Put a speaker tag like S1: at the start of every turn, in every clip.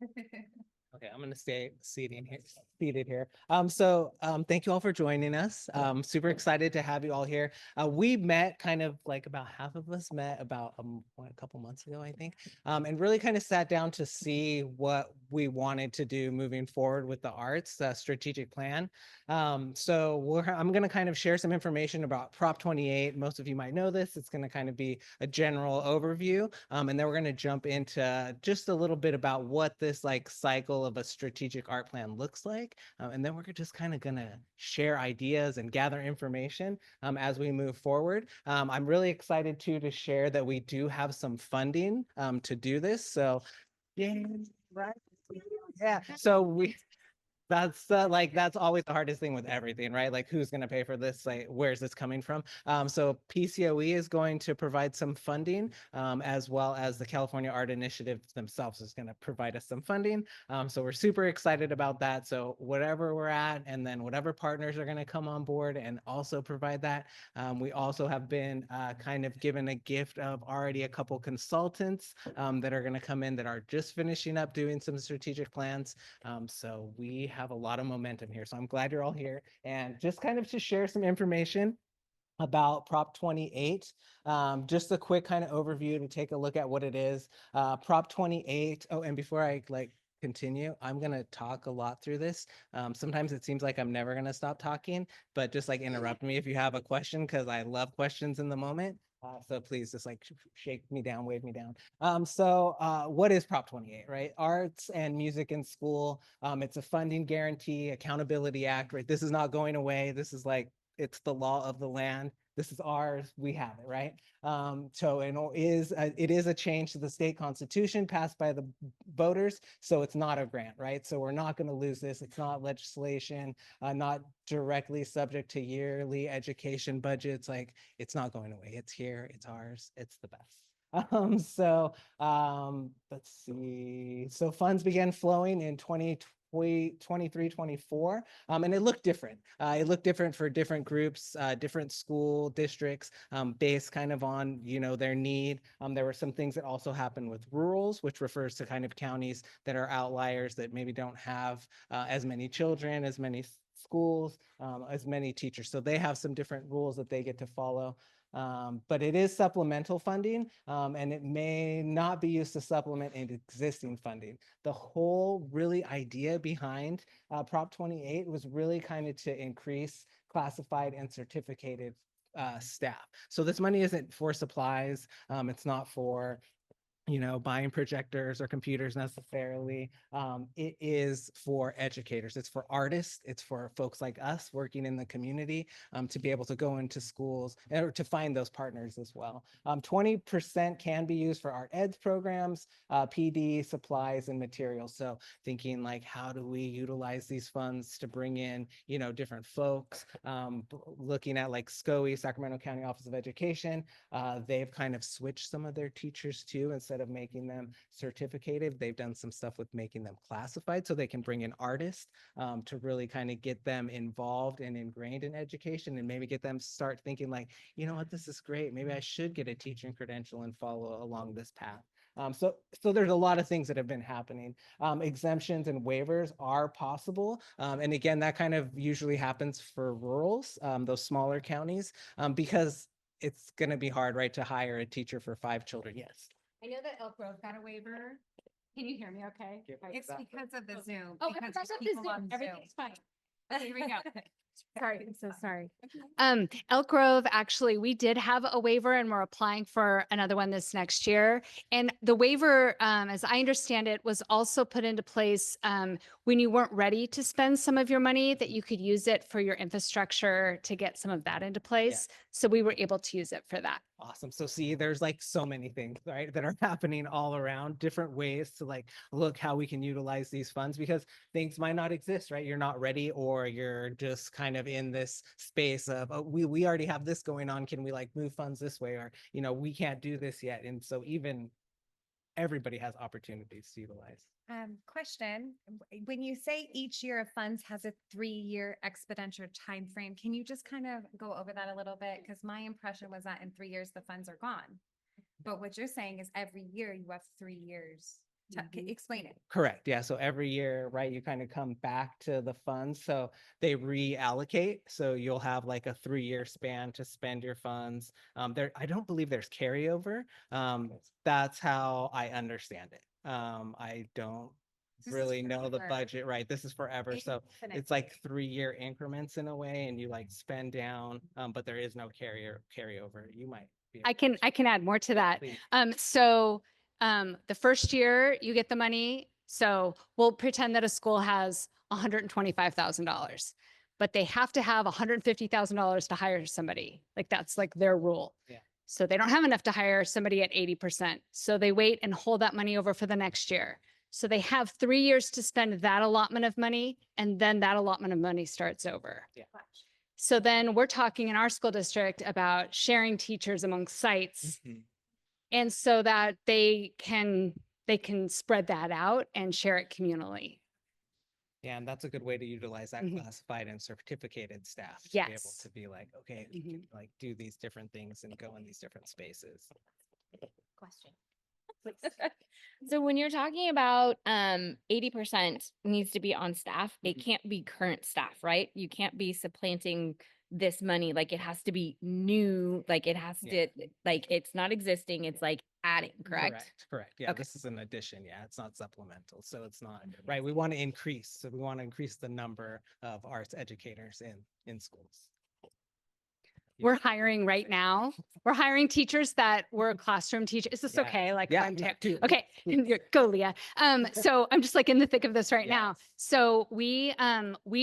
S1: Okay, I'm gonna stay seated here. Thank you all for joining us. Super excited to have you all here. We met kind of like about half of us met about a couple months ago, I think, and really kind of sat down to see what we wanted to do moving forward with the arts strategic plan. I'm going to kind of share some information about Prop 28. Most of you might know this. It's going to kind of be a general overview. And then we're going to jump into just a little bit about what this like cycle of a strategic art plan looks like. And then we're just kind of going to share ideas and gather information as we move forward. I'm really excited too to share that we do have some funding to do this. So yeah, right. Yeah. So that's always the hardest thing with everything, right? Like who's going to pay for this? Like where's this coming from? So PCOE is going to provide some funding, as well as the California Art Initiative themselves is going to provide us some funding. So we're super excited about that. So whatever we're at, and then whatever partners are going to come on board and also provide that. We also have been kind of given a gift of already a couple consultants that are going to come in that are just finishing up doing some strategic plans. So we have a lot of momentum here. So I'm glad you're all here. And just kind of to share some information about Prop 28. Just a quick kind of overview to take a look at what it is. Prop 28. Oh, and before I continue, I'm going to talk a lot through this. Sometimes it seems like I'm never going to stop talking, but just like interrupt me if you have a question, because I love questions in the moment. So please just like shake me down, wave me down. What is Prop 28, right? Arts and music in school. It's a funding guarantee, accountability act, right? This is not going away. This is like, it's the law of the land. This is ours. We have it, right? It is a change to the state constitution passed by the voters. So it's not a grant, right? So we're not going to lose this. It's not legislation, not directly subject to yearly education budgets. Like it's not going away. It's here. It's ours. It's the best. Let's see. So funds began flowing in 2023, 24, and it looked different. It looked different for different groups, different school districts, based kind of on, their need. There were some things that also happened with rurals, which refers to kind of counties that are outliers that maybe don't have as many children, as many schools, as many teachers. So they have some different rules that they get to follow. But it is supplemental funding, and it may not be used to supplement existing funding. The whole really idea behind Prop 28 was really kind of to increase classified and certificated staff. So this money isn't for supplies. It's not for buying projectors or computers necessarily. It is for educators. It's for artists. It's for folks like us working in the community to be able to go into schools or to find those partners as well. 20% can be used for art eds programs, PD, supplies, and materials. So thinking like, how do we utilize these funds to bring in, different folks? Looking at like SCOE, Sacramento County Office of Education, they've kind of switched some of their teachers too. Instead of making them certificated, they've done some stuff with making them classified so they can bring in artists to really kind of get them involved and ingrained in education, and maybe get them start thinking like, you know what, this is great. Maybe I should get a teaching credential and follow along this path. So there's a lot of things that have been happening. Exemptions and waivers are possible. And again, that kind of usually happens for rurals, those smaller counties, because it's going to be hard, right, to hire a teacher for 5 children. Yes.
S2: I know that Elk Grove got a waiver. Can you hear me okay?
S3: It's because of the Zoom.
S2: Oh,
S3: because
S2: because
S3: there's
S2: of the
S3: people
S2: Zoom.
S3: on Zoom.
S2: Everything's fine. Here we go.
S3: Sorry, I'm so sorry.
S2: Elk Grove, actually, we did have a waiver and we're applying for another one this next year. And the waiver, as I understand it, was also put into place when you weren't ready to spend some of your money, that you could use it for your infrastructure to get some of that into place.
S1: Yeah.
S2: So we were able to use it for that.
S1: Awesome. So see, there's like so many things, right, that are happening all around, different ways to like look how we can utilize these funds, because things might not exist, right? You're not ready, or you're just kind of in this space of, oh, we already have this going on. Can we like move funds this way? Or, we can't do this yet. And so even everybody has opportunities to utilize.
S3: Question, when you say each year of funds has a 3-year expenditure time frame, can you just kind of go over that a little bit? Because my impression was that in 3 years, the funds are gone. But what you're saying is every year you have 3 years. Explain it.
S1: Correct. Yeah. So every year, right, you kind of come back to the funds. So they reallocate. So you'll have like a 3-year span to spend your funds. I don't believe there's carryover. That's how I understand it. I don't
S3: This is
S1: really know the
S3: forever.
S1: budget, right? This is forever. So it's like 3-year increments in a way, and you like spend down, but there is no carryover. You might be
S2: I can add more to that.
S1: Please.
S2: The first year you get the money. So we'll pretend that a school has $125,000, but they have to have $150,000 to hire somebody. Like that's like their rule.
S1: Yeah.
S2: So they don't have enough to hire somebody at 80%. So they wait and hold that money over for the next year. So they have 3 years to spend that allotment of money, and then that allotment of money starts over.
S1: Yeah.
S2: So then we're talking in our school district about sharing teachers among sites.
S1: Mhm.
S2: And so that they can spread that out and share it communally.
S1: Yeah, and that's a good way to utilize that
S2: Mhm.
S1: classified and certificated staff to be able
S2: Yes.
S1: to be like, okay, we can like do these different things and go in these different spaces.
S4: Question. So when you're talking about 80% needs to be on staff, it
S1: Mhm.
S4: can't be current staff, right? You can't be supplanting this money. Like it has to be new, like it has
S1: Yeah.
S4: to, like it's not existing, it's like adding, correct?
S1: Correct. Yeah,
S4: Okay.
S1: this is an addition. Yeah, it's not supplemental. So it's not, right? We want to increase. So we want to increase the number of arts educators in schools.
S2: We're hiring right now. We're hiring teachers that were classroom teachers. Is this
S1: Yeah.
S2: okay? Like
S1: Yeah,
S2: I'm
S1: no,
S2: ter-
S1: dude,
S2: okay, go Leah. So I'm just like in the thick of this right now.
S1: Yes.
S2: So we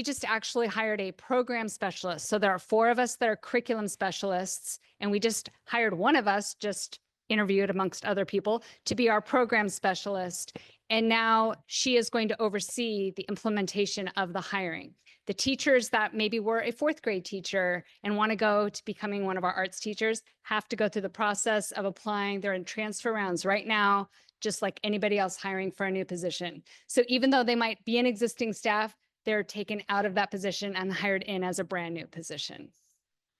S2: just actually hired a program specialist. So there are 4 of us that are curriculum specialists, and we just hired one of us, just interviewed amongst other people, to be our program specialist. And now she is going to oversee the implementation of the hiring. The teachers that maybe were a 4th grade teacher and want to go to becoming one of our arts teachers have to go through the process of applying. They're in transfer rounds right now, just like anybody else hiring for a new position. So even though they might be an existing staff, they're taken out of that position and hired in as a brand new position.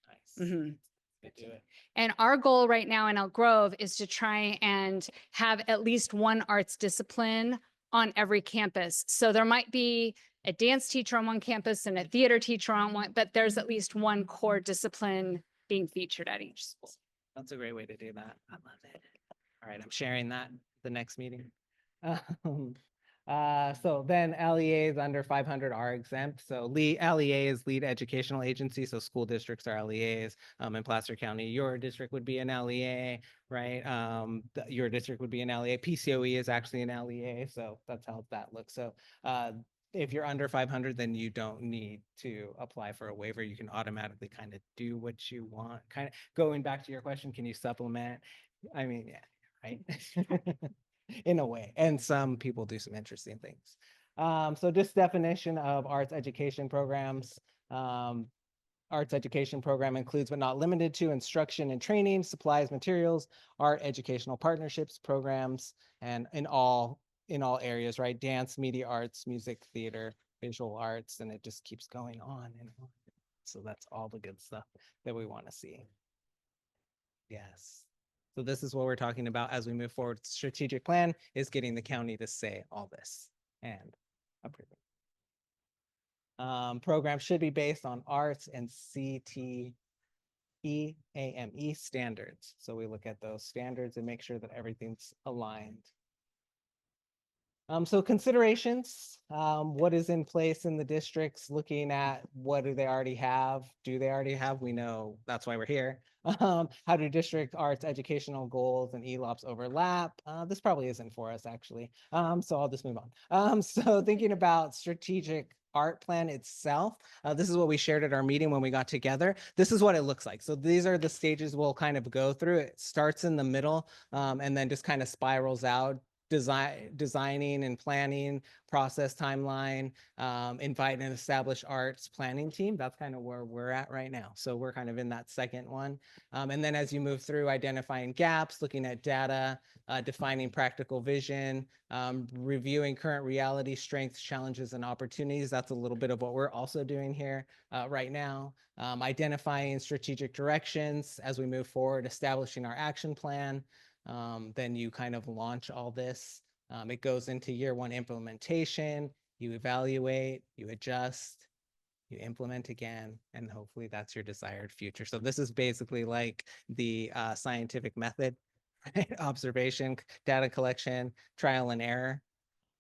S1: Nice.
S2: Mhm.
S1: Good to it.
S2: And our goal right now in Elk Grove is to try and have at least one arts discipline on every campus. So there might be a dance teacher on one campus and a theater teacher on one, but there's at least one core discipline being featured at each school.
S1: That's a great way to do that. I love it. All right, I'm sharing that the next meeting. So then LEAs under 500 are exempt. So LEA is lead educational agency. So school districts are LEAs. In Placer County, your district would be an LEA, right? Your district would be an LEA. PCOE is actually an LEA. So that's how that looks. So if you're under 500, then you don't need to apply for a waiver. You can automatically kind of do what you want. Kind of going back to your question, can you supplement? I mean, yeah, right. In a way, and some people do some interesting things. So this definition of arts education programs. Arts education program includes but not limited to instruction and training, supplies, materials, art educational partnerships, programs, and in all areas, right? Dance, media arts, music, theater, visual arts, and it just keeps going on and on. So that's all the good stuff that we want to see. Yes. So this is what we're talking about as we move forward. Strategic plan is getting the county to say all this and approve it. Program should be based on arts and CTE AME standards. So we look at those standards and make sure that everything's aligned. So considerations, what is in place in the districts, looking at what do they already have? Do they already have? We know that's why we're here. How do district arts educational goals and ELOPs overlap? This probably isn't for us actually. So I'll just move on. So thinking about strategic art plan itself, this is what we shared at our meeting when we got together. This is what it looks like. So these are the stages we'll kind of go through. It starts in the middle and then just kind of spirals out. Designing and planning process timeline, invite and establish arts planning team. That's kind of where we're at right now. So we're kind of in that second one. And then as you move through identifying gaps, looking at data, defining practical vision, reviewing current reality, strengths, challenges, and opportunities. That's a little bit of what we're also doing here right now. Identifying strategic directions as we move forward, establishing our action plan. Then you kind of launch all this It goes into year one implementation, you evaluate, you adjust, you implement again, and hopefully that's your desired future. So this is basically like the scientific method, right? Observation, data collection, trial and error,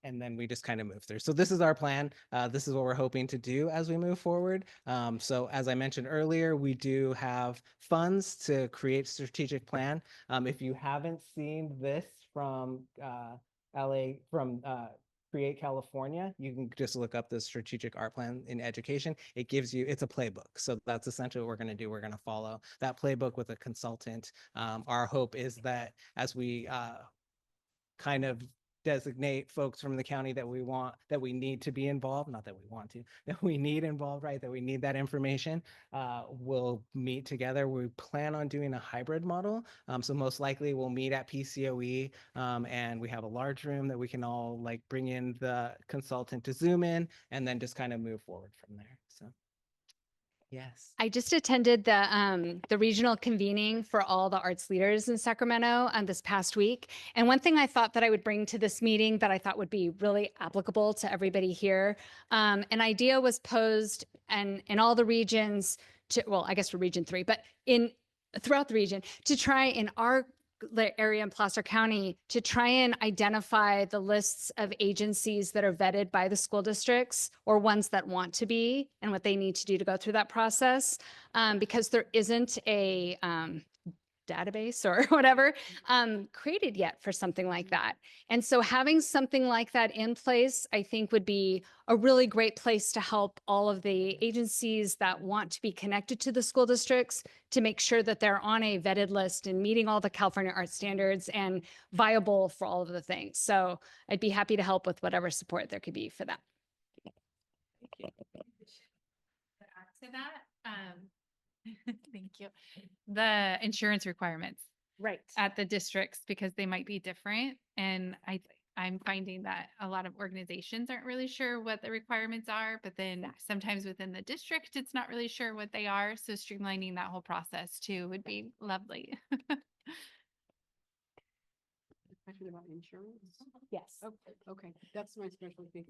S1: and then we just kind of move through. So this is our plan. This is what we're hoping to do as we move forward. So as I mentioned earlier, we do have funds to create strategic plan. If you haven't seen this from LA, from Create California, you can just look up the strategic art plan in education. It gives you, it's a playbook. So that's essentially what we're going to do. We're going to follow that playbook with a consultant. Our hope is that as we kind of designate folks from the county that we need to be involved, not that we want to, that we need involved, right? That we need that information. We'll meet together. We plan on doing a hybrid model. So most likely we'll meet at PCOE, and we have a large room that we can all like bring in the consultant to Zoom in and then just kind of move forward from there. So yes.
S2: I just attended the regional convening for all the arts leaders in Sacramento this past week. And one thing I thought that I would bring to this meeting that I thought would be really applicable to everybody here, an idea was posed and in all the regions to, well, I guess for region 3, but throughout the region to try in our area in Placer County to try and identify the lists of agencies that are vetted by the school districts or ones that want to be and what they need to do to go through that process, because there isn't a database or whatever created yet for something like that. And so having something like that in place, I think would be a really great place to help all of the agencies that want to be connected to the school districts to make sure that they're on a vetted list and meeting all the California art standards and viable for all of the things. So I'd be happy to help with whatever support there could be for that.
S5: To add to that, thank you. The insurance requirements
S2: Right.
S5: at the districts, because they might be different. And I'm finding that a lot of organizations aren't really sure what the requirements are, but then sometimes within the district, it's not really sure what they are. So streamlining that whole process too would be lovely.
S6: Question about insurance?
S2: Yes.
S6: Okay, that's my specialty.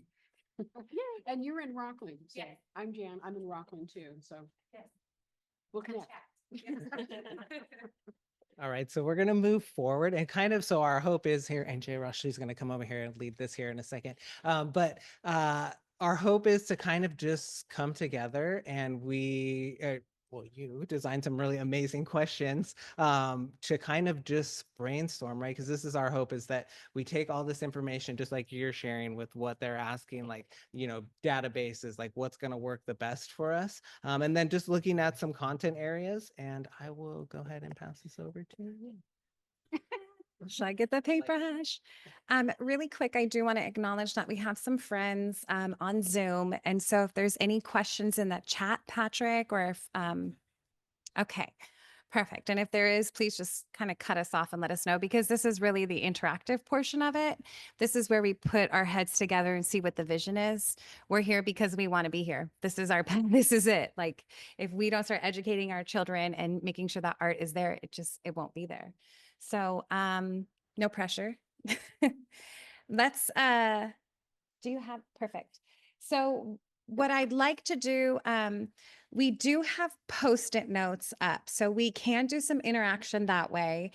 S6: And you're in Rockland, so
S5: Yes.
S6: I'm Jan, I'm in Rockland too, so.
S5: Yes.
S6: We'll connect.
S1: All right, so we're gonna move forward and kind of, so our hope is here, and Jay Rushley's gonna come over here and lead this here in a second. But our hope is to kind of just come together and well, you designed some really amazing questions to kind of just brainstorm, right? Because this is our hope, is that we take all this information, just like you're sharing with what they're asking, like, you know, databases, like what's going to work the best for us. And then just looking at some content areas, and I will go ahead and pass this over to you.
S3: Should I get the paintbrush? Really quick, I do want to acknowledge that we have some friends on Zoom. And so if there's any questions in the chat, Patrick, or if, okay, perfect. And if there is, please just kind of cut us off and let us know, because this is really the interactive portion of it. This is where we put our heads together and see what the vision is. We're here because we want to be here. This is our, this is it. Like if we don't start educating our children and making sure that art is there, it won't be there. So, no pressure. Let's, do you have, perfect. So what I'd like to do, we do have Post-it notes up, so we can do some interaction that way.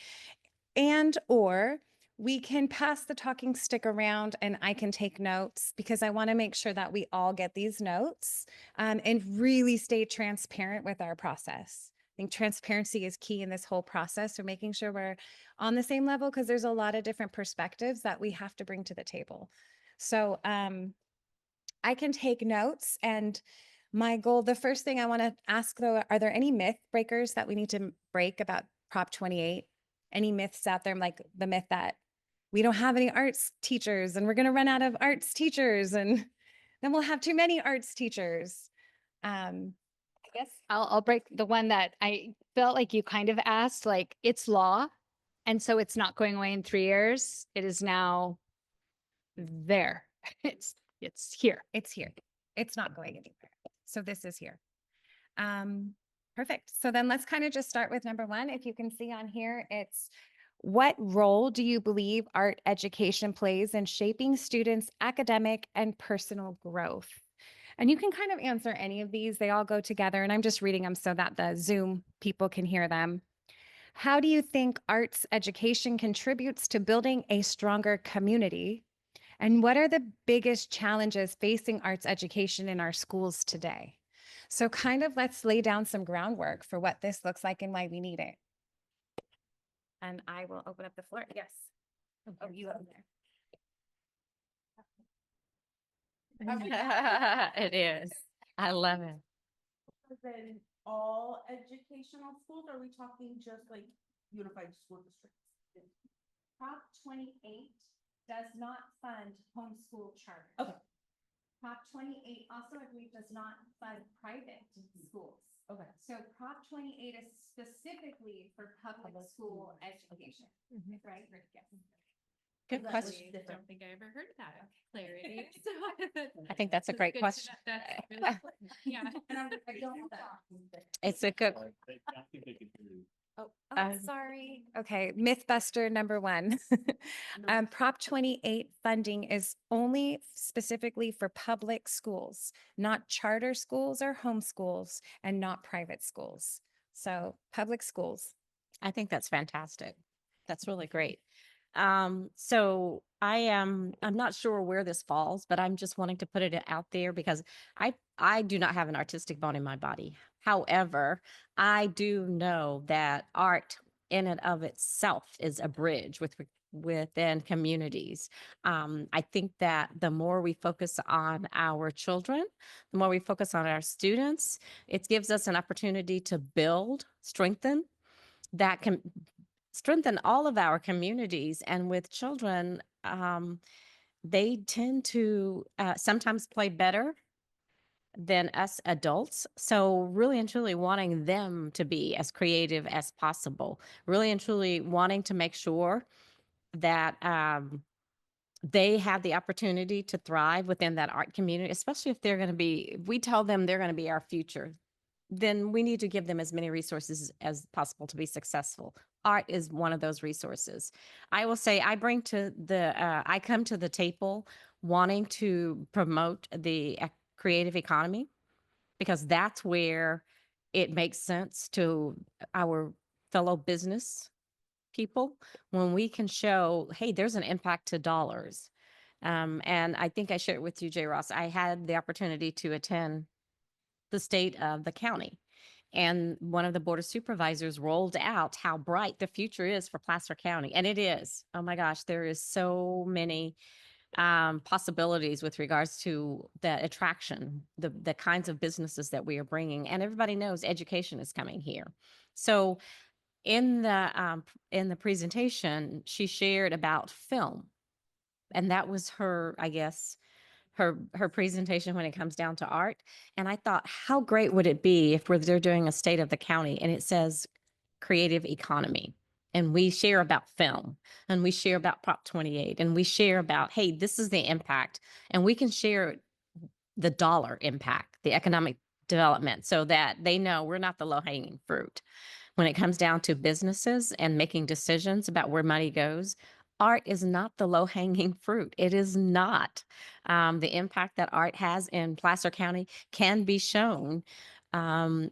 S3: Or we can pass the talking stick around and I can take notes, because I want to make sure that we all get these notes, and really stay transparent with our process. I think transparency is key in this whole process. So making sure we're on the same level, because there's a lot of different perspectives that we have to bring to the table. So I can take notes, and my goal, the first thing I want to ask though, are there any myth breakers that we need to break about Prop 28? Any myths out there, like the myth that we don't have any arts teachers and we're going to run out of arts teachers and then we'll have too many arts teachers?
S2: I guess I'll break the one that I felt like you kind of asked, like it's law. And so it's not going away in 3 years. It is now there. It's here.
S3: It's here. It's not going anywhere. So this is here. Perfect. So then let's kind of just start with number 1. If you can see on here, it's What role do you believe art education plays in shaping students' academic and personal growth? And you can kind of answer any of these. They all go together, and I'm just reading them so that the Zoom people can hear them. How do you think arts education contributes to building a stronger community? And what are the biggest challenges facing arts education in our schools today? So kind of let's lay down some groundwork for what this looks like and why we need it. And I will open up the floor. Yes. Oh, you up there.
S7: It is. I love it.
S8: Then all educational schools, or are we talking just like unified school districts?
S3: Prop 28 does not fund homeschool charters.
S8: Okay.
S3: Prop 28 also, I believe, does not fund private schools.
S8: Okay.
S3: So Prop 28 is specifically for public school education, right? Yes.
S7: Good
S8: That was
S7: question.
S5: I
S8: different.
S5: don't think I ever heard that clarity. So
S7: I think that's a
S5: it's
S7: great
S5: good to
S7: question.
S5: know that's really important. Yeah.
S8: And I don't know that.
S7: It's a good,
S3: Oh,
S7: Um,
S3: sorry. Okay, Mythbuster number one. Prop 28 funding is only specifically for public schools, not charter schools or homeschools, and not private schools. So public schools.
S7: I think that's fantastic. That's really great. So I'm not sure where this falls, but I'm just wanting to put it out there because I do not have an artistic bone in my body. However, I do know that art in and of itself is a bridge within communities. I think that the more we focus on our children, the more we focus on our students, it gives us an opportunity to build, strengthen that can strengthen all of our communities. And with children, they tend to sometimes play better than us adults. So really and truly wanting them to be as creative as possible, really and truly wanting to make sure that they have the opportunity to thrive within that art community, especially if they're going to be, if we tell them they're going to be our future, then we need to give them as many resources as possible to be successful. Art is one of those resources. I will say I come to the table wanting to promote the creative economy because that's where it makes sense to our fellow business people when we can show, hey, there's an impact to dollars. And I think I shared with you, Jay Ross, I had the opportunity to attend the state of the county. And one of the board of supervisors rolled out how bright the future is for Placer County. And it is. Oh my gosh, there is so many possibilities with regards to the attraction, the kinds of businesses that we are bringing. And everybody knows education is coming here. So in the presentation, she shared about film. And that was her, I guess, her presentation when it comes down to art. And I thought, how great would it be if they're doing a state of the county and it says creative economy, and we share about film, and we share about Prop 28, and we share about, hey, this is the impact, and we can share the dollar impact, the economic development, so that they know we're not the low-hanging fruit. When it comes down to businesses and making decisions about where money goes, art is not the low-hanging fruit. It is not. The impact that art has in Placer County can be shown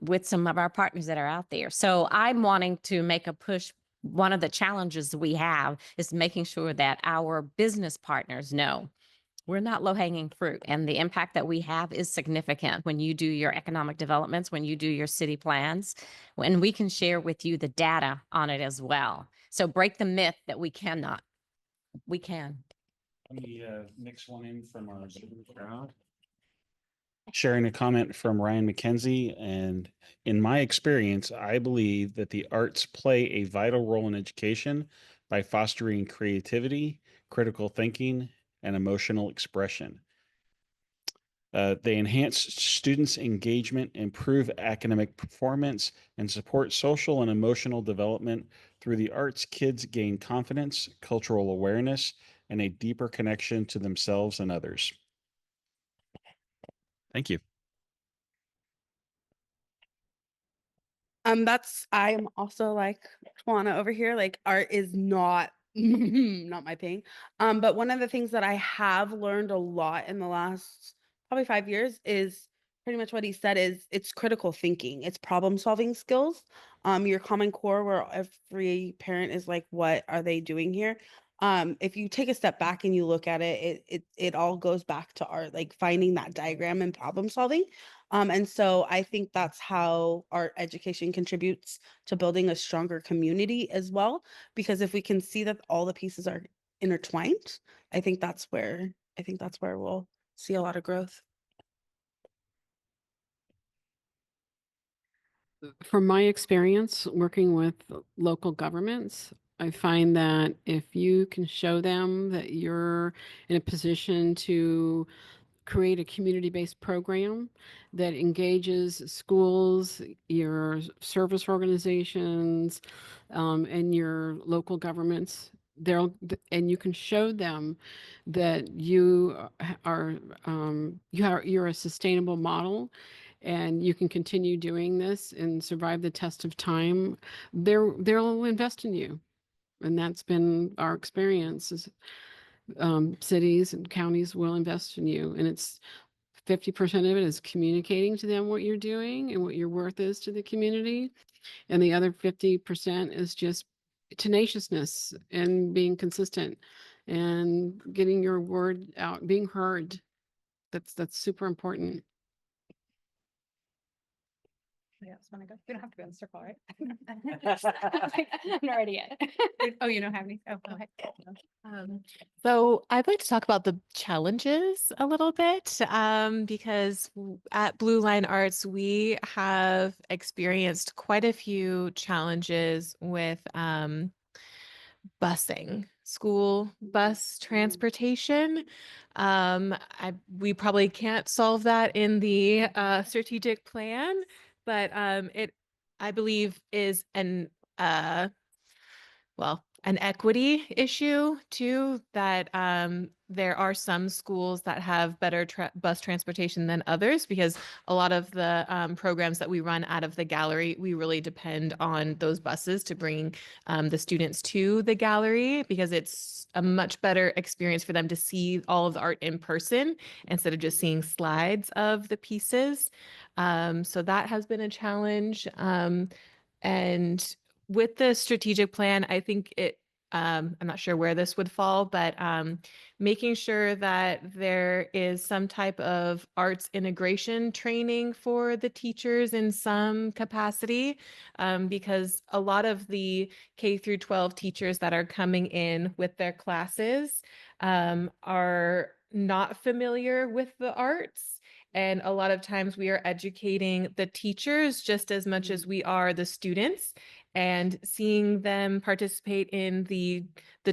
S7: with some of our partners that are out there. So I'm wanting to make a push. One of the challenges we have is making sure that our business partners know we're not low-hanging fruit, and the impact that we have is significant when you do your economic developments, when you do your city plans, and we can share with you the data on it as well. So break the myth that we cannot. We can.
S9: Let me mix one in from our crowd. Sharing a comment from Ryan McKenzie, and in my experience, I believe that the arts play a vital role in education by fostering creativity, critical thinking, and emotional expression. They enhance students' engagement, improve academic performance, and support social and emotional development. Through the arts, kids gain confidence, cultural awareness, and a deeper connection to themselves and others. Thank you.
S8: I'm also like Tawana over here. Like art is not not my thing. But one of the things that I have learned a lot in the last probably 5 years is pretty much what he said is it's critical thinking, it's problem solving skills. Your common core where every parent is like, what are they doing here? If you take a step back and you look at it, it all goes back to art, like finding that diagram and problem solving. And so I think that's how art education contributes to building a stronger community as well. Because if we can see that all the pieces are intertwined, I think that's where we'll see a lot of growth.
S6: From my experience working with local governments, I find that if you can show them that you're in a position to create a community-based program that engages schools, your service organizations, and your local governments, and you can show them that you're a sustainable model and you can continue doing this and survive the test of time, they'll invest in you. And that's been our experience is cities and counties will invest in you. And it's 50% of it is communicating to them what you're doing and what your worth is to the community. And the other 50% is just tenaciousness and being consistent and getting your word out, being heard. That's super important.
S2: Yes, want to go? You don't have to go in the circle, right? I'm not ready yet.
S5: Oh, you don't have any? Oh, go ahead.
S10: So I'd like to talk about the challenges a little bit, because at Blue Line Arts, we have experienced quite a few challenges with busing, school bus transportation. We probably can't solve that in the strategic plan, but it, I believe, is an equity issue too, that there are some schools that have better bus transportation than others, because a lot of the programs that we run out of the gallery, we really depend on those buses to bring the students to the gallery, because it's a much better experience for them to see all of the art in person instead of just seeing slides of the pieces. So that has been a challenge. And with the strategic plan, I think I'm not sure where this would fall, but making sure that there is some type of arts integration training for the teachers in some capacity, because a lot of the K through 12 teachers that are coming in with their classes are not familiar with the arts. And a lot of times we are educating the teachers just as much as we are the students, and seeing them participate in the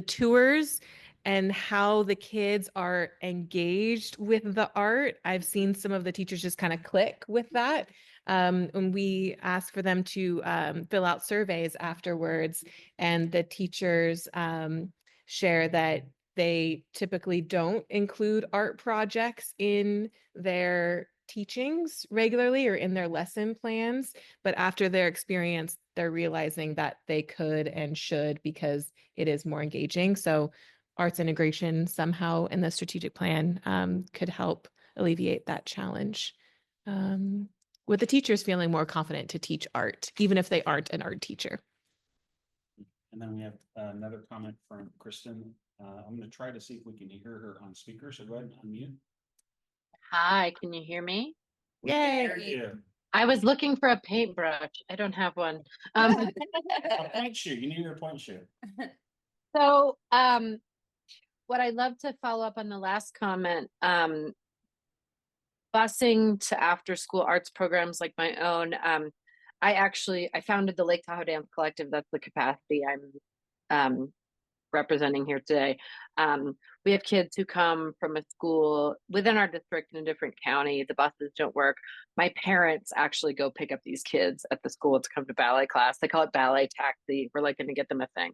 S10: tours and how the kids are engaged with the art. I've seen some of the teachers just kind of click with that. When we ask for them to fill out surveys afterwards, and the teachers share that they typically don't include art projects in their teachings regularly or in their lesson plans, but after their experience, they're realizing that they could and should, because it is more engaging. So arts integration somehow in the strategic plan could help alleviate that challenge, with the teachers feeling more confident to teach art, even if they aren't an art teacher.
S9: And then we have another comment from Kristen. I'm going to try to see if we can hear her on speaker. So go ahead and unmute.
S11: Hi, can you hear me?
S9: We can hear
S11: Yay.
S9: you.
S11: I was looking for a paintbrush. I don't have one.
S9: A point shoot. You need your point shoot.
S11: So, what I'd love to follow up on the last comment, busing to after school arts programs like my own. I founded the Lake Tahoe Dance Collective. That's the capacity I'm representing here today. We have kids who come from a school within our district in a different county. The buses don't work. My parents actually go pick up these kids at the school to come to ballet class. They call it ballet taxi. We're like going to get them a thing.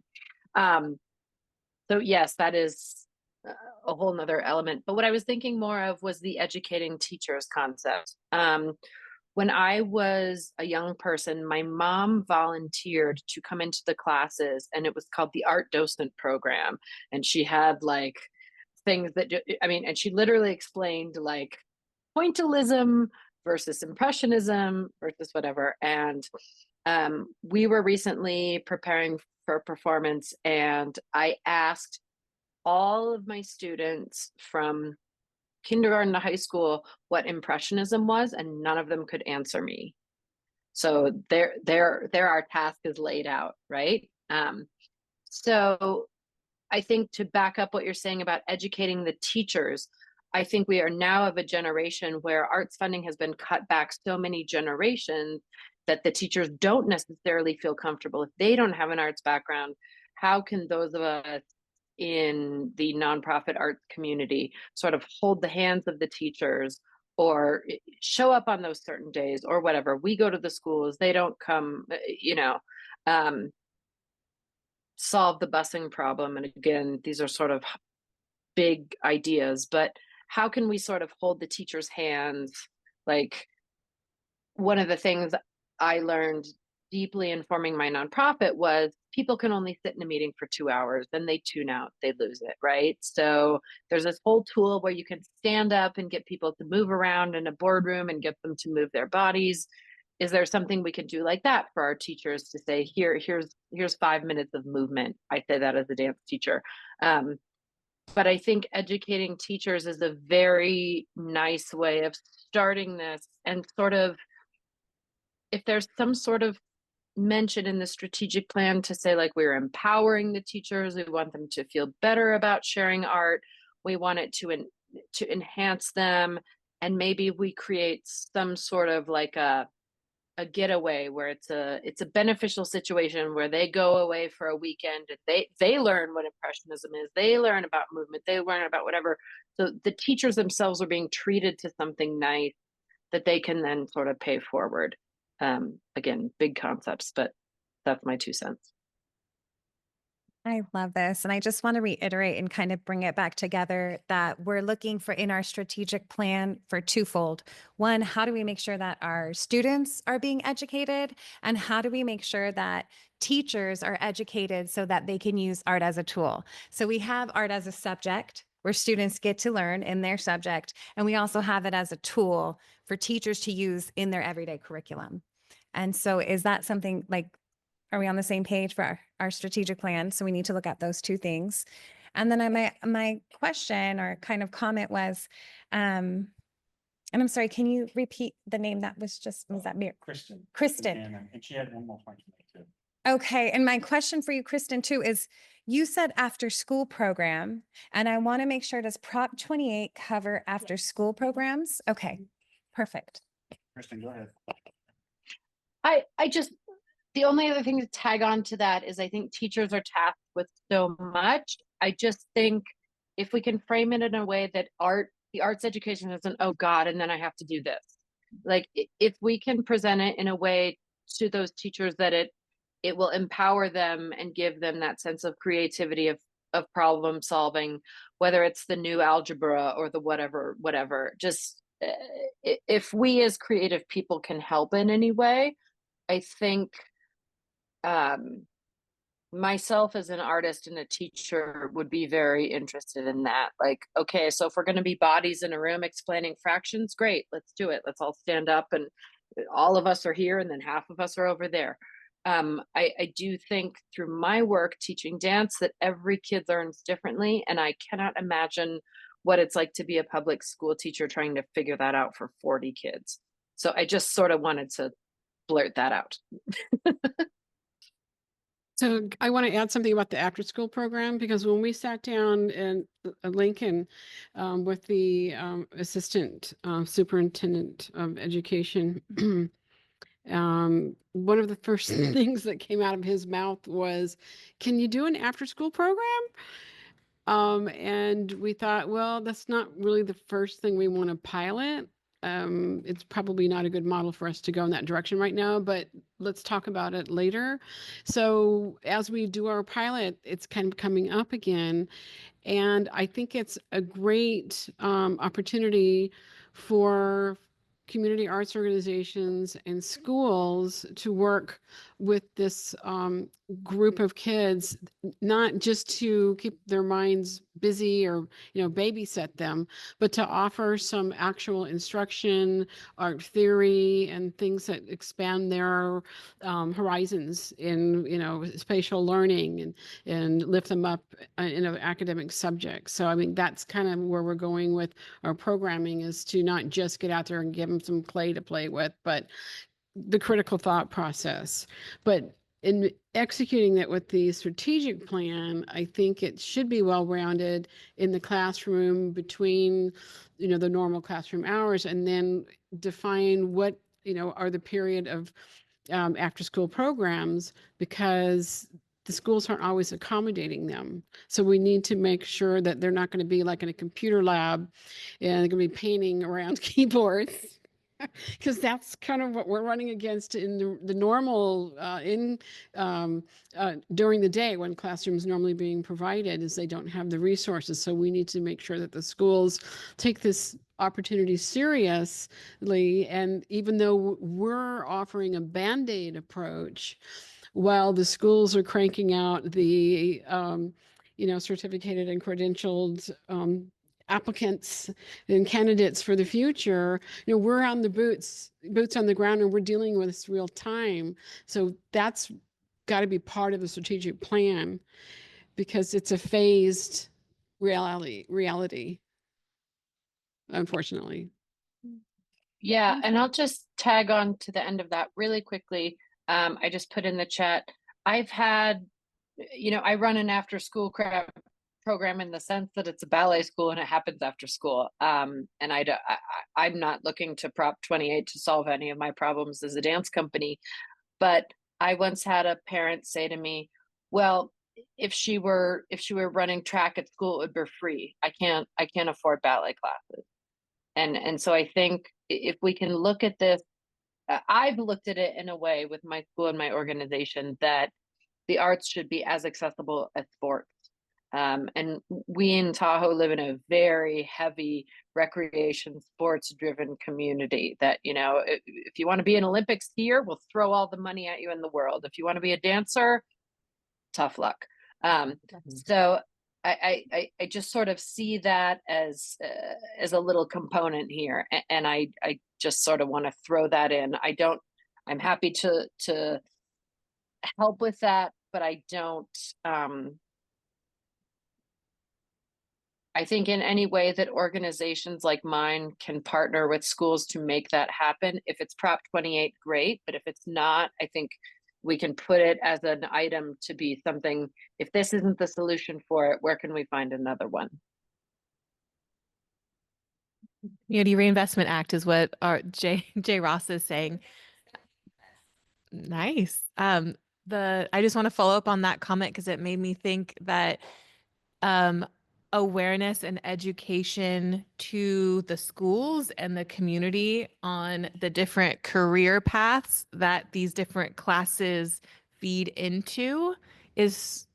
S11: So yes, that is a whole nother element. But what I was thinking more of was the educating teachers concept. when I was a young person, my mom volunteered to come into the classes, and it was called the Art Docent Program. And she had like things that, I mean, and she literally explained like pointillism versus impressionism versus whatever. And we were recently preparing for a performance, and I asked all of my students from kindergarten to high school what impressionism was, and none of them could answer me. So there our task is laid out, right? So I think, to back up what you're saying about educating the teachers, I think we are now of a generation where arts funding has been cut back so many generations that the teachers don't necessarily feel comfortable. If they don't have an arts background, how can those of us in the nonprofit arts community sort of hold the hands of the teachers, or show up on those certain days or whatever? We go to the schools, they don't come, solve the busing problem. And again, these are sort of big ideas, but how can we sort of hold the teachers' hands? Like, one of the things I learned deeply in forming my nonprofit was people can only sit in a meeting for 2 hours, then they tune out, they lose it, right? So there's this whole tool where you can stand up and get people to move around in a boardroom and get them to move their bodies. Is there something we could do like that for our teachers to say, here's 5 minutes of movement? I say that as a dance teacher. But I think educating teachers is a very nice way of starting this, and sort of, if there's some sort of mention in the strategic plan to say, like, we're empowering the teachers, we want them to feel better about sharing art, we want it to enhance them, and maybe we create some sort of like a getaway where it's a beneficial situation where they go away for a weekend and they learn what impressionism is, they learn about movement, they learn about whatever. So the teachers themselves are being treated to something nice that they can then sort of pay forward. Again, big concepts, but that's my 2 cents.
S3: I love this. And I just want to reiterate and kind of bring it back together that we're looking for in our strategic plan for twofold. One, how do we make sure that our students are being educated? And how do we make sure that teachers are educated so that they can use art as a tool? So we have art as a subject where students get to learn in their subject. And we also have it as a tool for teachers to use in their everyday curriculum. And so is that something like, are we on the same page for our strategic plan? So we need to look at those two things. And then my question or kind of comment was, and I'm sorry, can you repeat the name that was that Mir?
S9: Kristen.
S3: Kristen.
S9: And she had one more point to make too.
S3: Okay. And my question for you, Kristen, too, is you said after school program, and I want to make sure, does Prop 28 cover after school programs? Okay, perfect.
S9: Kristen, go ahead.
S11: I just, the only other thing to tag on to that is I think teachers are tasked with so much. I just think if we can frame it in a way that the arts education isn't, oh God, and then I have to do this. Like, if we can present it in a way to those teachers that it will empower them and give them that sense of creativity, of problem solving, whether it's the new algebra or the whatever, just if we as creative people can help in any way, I think myself as an artist and a teacher would be very interested in that. Like, okay, so if we're going to be bodies in a room explaining fractions, great, let's do it. Let's all stand up, and all of us are here, and then half of us are over there. I do think through my work teaching dance that every kid learns differently, and I cannot imagine what it's like to be a public school teacher trying to figure that out for 40 kids. So I just sort of wanted to blurt that out.
S6: So I want to add something about the after school program, because when we sat down in Lincoln with the assistant superintendent of education, one of the first things that came out of his mouth was, can you do an after school program? And we thought, well, that's not really the first thing we want to pilot. It's probably not a good model for us to go in that direction right now, but let's talk about it later. So as we do our pilot, it's kind of coming up again. And I think it's a great opportunity for community arts organizations and schools to work with this group of kids, not just to keep their minds busy or, babysit them, but to offer some actual instruction, art theory, and things that expand their horizons in, spatial learning and lift them up in an academic subject. So, I mean, that's kind of where we're going with our programming, is to not just get out there and give them some clay to play with, but the critical thought process. But in executing that with the strategic plan, I think it should be well-rounded in the classroom between, the normal classroom hours, and then define what, are the period of after-school programs, because the schools aren't always accommodating them. So we need to make sure that they're not going to be like in a computer lab and they're going to be painting around keyboards. Because that's kind of what we're running against in the normal during the day, when classrooms normally being provided, is they don't have the resources. So we need to make sure that the schools take this opportunity seriously. And even though we're offering a Band-Aid approach, while the schools are cranking out the certificated and credentialed applicants and candidates for the future, we're on the boots on the ground, and we're dealing with this real time. So that's got to be part of the strategic plan, because it's a phased reality, unfortunately.
S11: Yeah, and I'll just tag on to the end of that really quickly. I just put in the chat, I've had, I run an after school program in the sense that it's a ballet school and it happens after school. And I'm not looking to Prop 28 to solve any of my problems as a dance company. But I once had a parent say to me, well, if she were running track at school, it would be free. I can't afford ballet classes. And so I think if we can look at this, I've looked at it in a way with my school and my organization that the arts should be as accessible as sports. And we in Tahoe live in a very heavy recreation sports driven community that, if you want to be an Olympic skier, we'll throw all the money at you in the world. If you want to be a dancer, tough luck. So I just sort of see that as a little component here. And I just sort of want to throw that in. I'm happy to help with that, but I don't, I think in any way that organizations like mine can partner with schools to make that happen. If it's Prop 28, great. But if it's not, I think we can put it as an item to be something. If this isn't the solution for it, where can we find another one?
S10: Community Reinvestment Act is what our Jay Ross is saying. Nice. I just want to follow up on that comment, because it made me think that awareness and education to the schools and the community on the different career paths that these different classes feed into is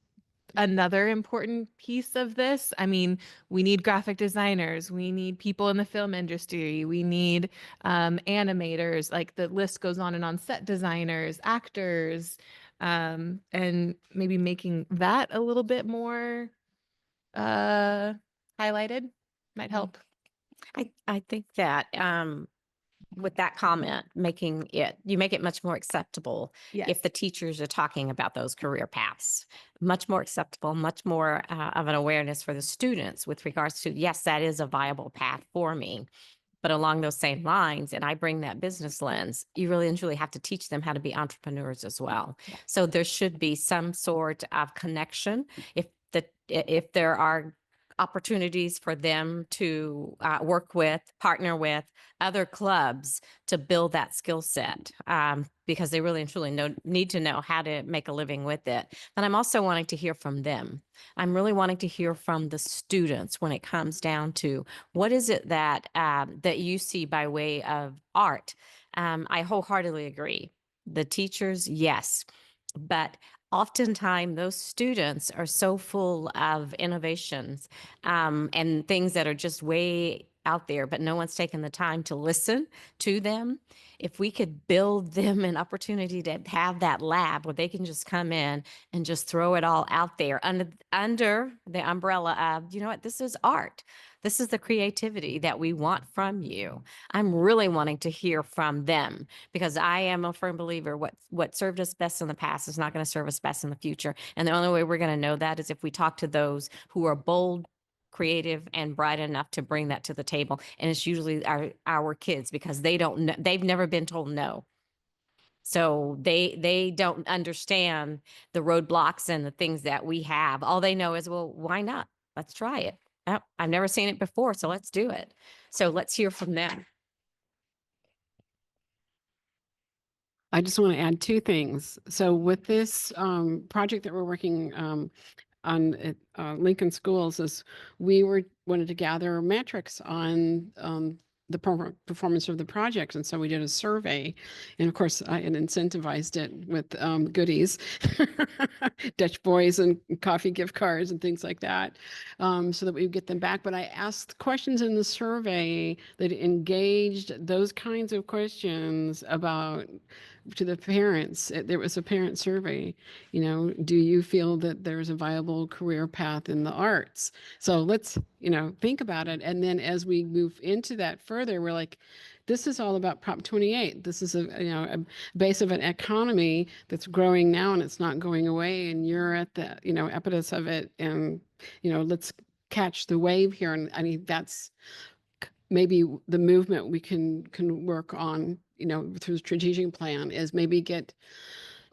S10: another important piece of this. I mean, we need graphic designers, we need people in the film industry, we need animators, like the list goes on, and on set designers, actors, and maybe making that a little bit more highlighted might help.
S7: I think that with that comment, you make it much more acceptable if the teachers are talking about those career paths, much more acceptable, much more of an awareness for the students with regards to, yes, that is a viable path for me. But along those same lines, and I bring that business lens, you really and truly have to teach them how to be entrepreneurs as well. Yeah. So there should be some sort of connection. If there are opportunities for them to partner with other clubs to build that skill set, because they really and truly need to know how to make a living with it. And I'm also wanting to hear from them. I'm really wanting to hear from the students when it comes down to what is it that you see by way of art. I wholeheartedly agree. The teachers, yes, but oftentimes those students are so full of innovations and things that are just way out there, but no one's taken the time to listen to them. If we could build them an opportunity to have that lab where they can just come in and just throw it all out there under the umbrella of, you know what, this is art. This is the creativity that we want from you. I'm really wanting to hear from them because I am a firm believer what served us best in the past is not going to serve us best in the future. And the only way we're going to know that is if we talk to those who are bold, creative, and bright enough to bring that to the table. And it's usually our kids because they don't know, they've never been told no. So they don't understand the roadblocks and the things that we have. All they know is, well, why not? Let's try it. Oh, I've never seen it before, so let's do it. So let's hear from them.
S6: I just want to add two things. So with this project that we're working on at Lincoln Schools, is we wanted to gather metrics on the performance of the project. And so we did a survey, and of course I had incentivized it with goodies, Dutch boys and coffee gift cards and things like that, so that we would get them back. But I asked questions in the survey that engaged those kinds of questions about to the parents. There was a parent survey, you know, do you feel that there's a viable career path in the arts? So let's, you know, think about it. And then as we move into that further, we're like, this is all about Prop 28. This is a base of an economy that's growing now and it's not going away. And you're at the, impetus of it. And, let's catch the wave here. And I mean, that's maybe the movement we can work on, through the strategic plan is maybe get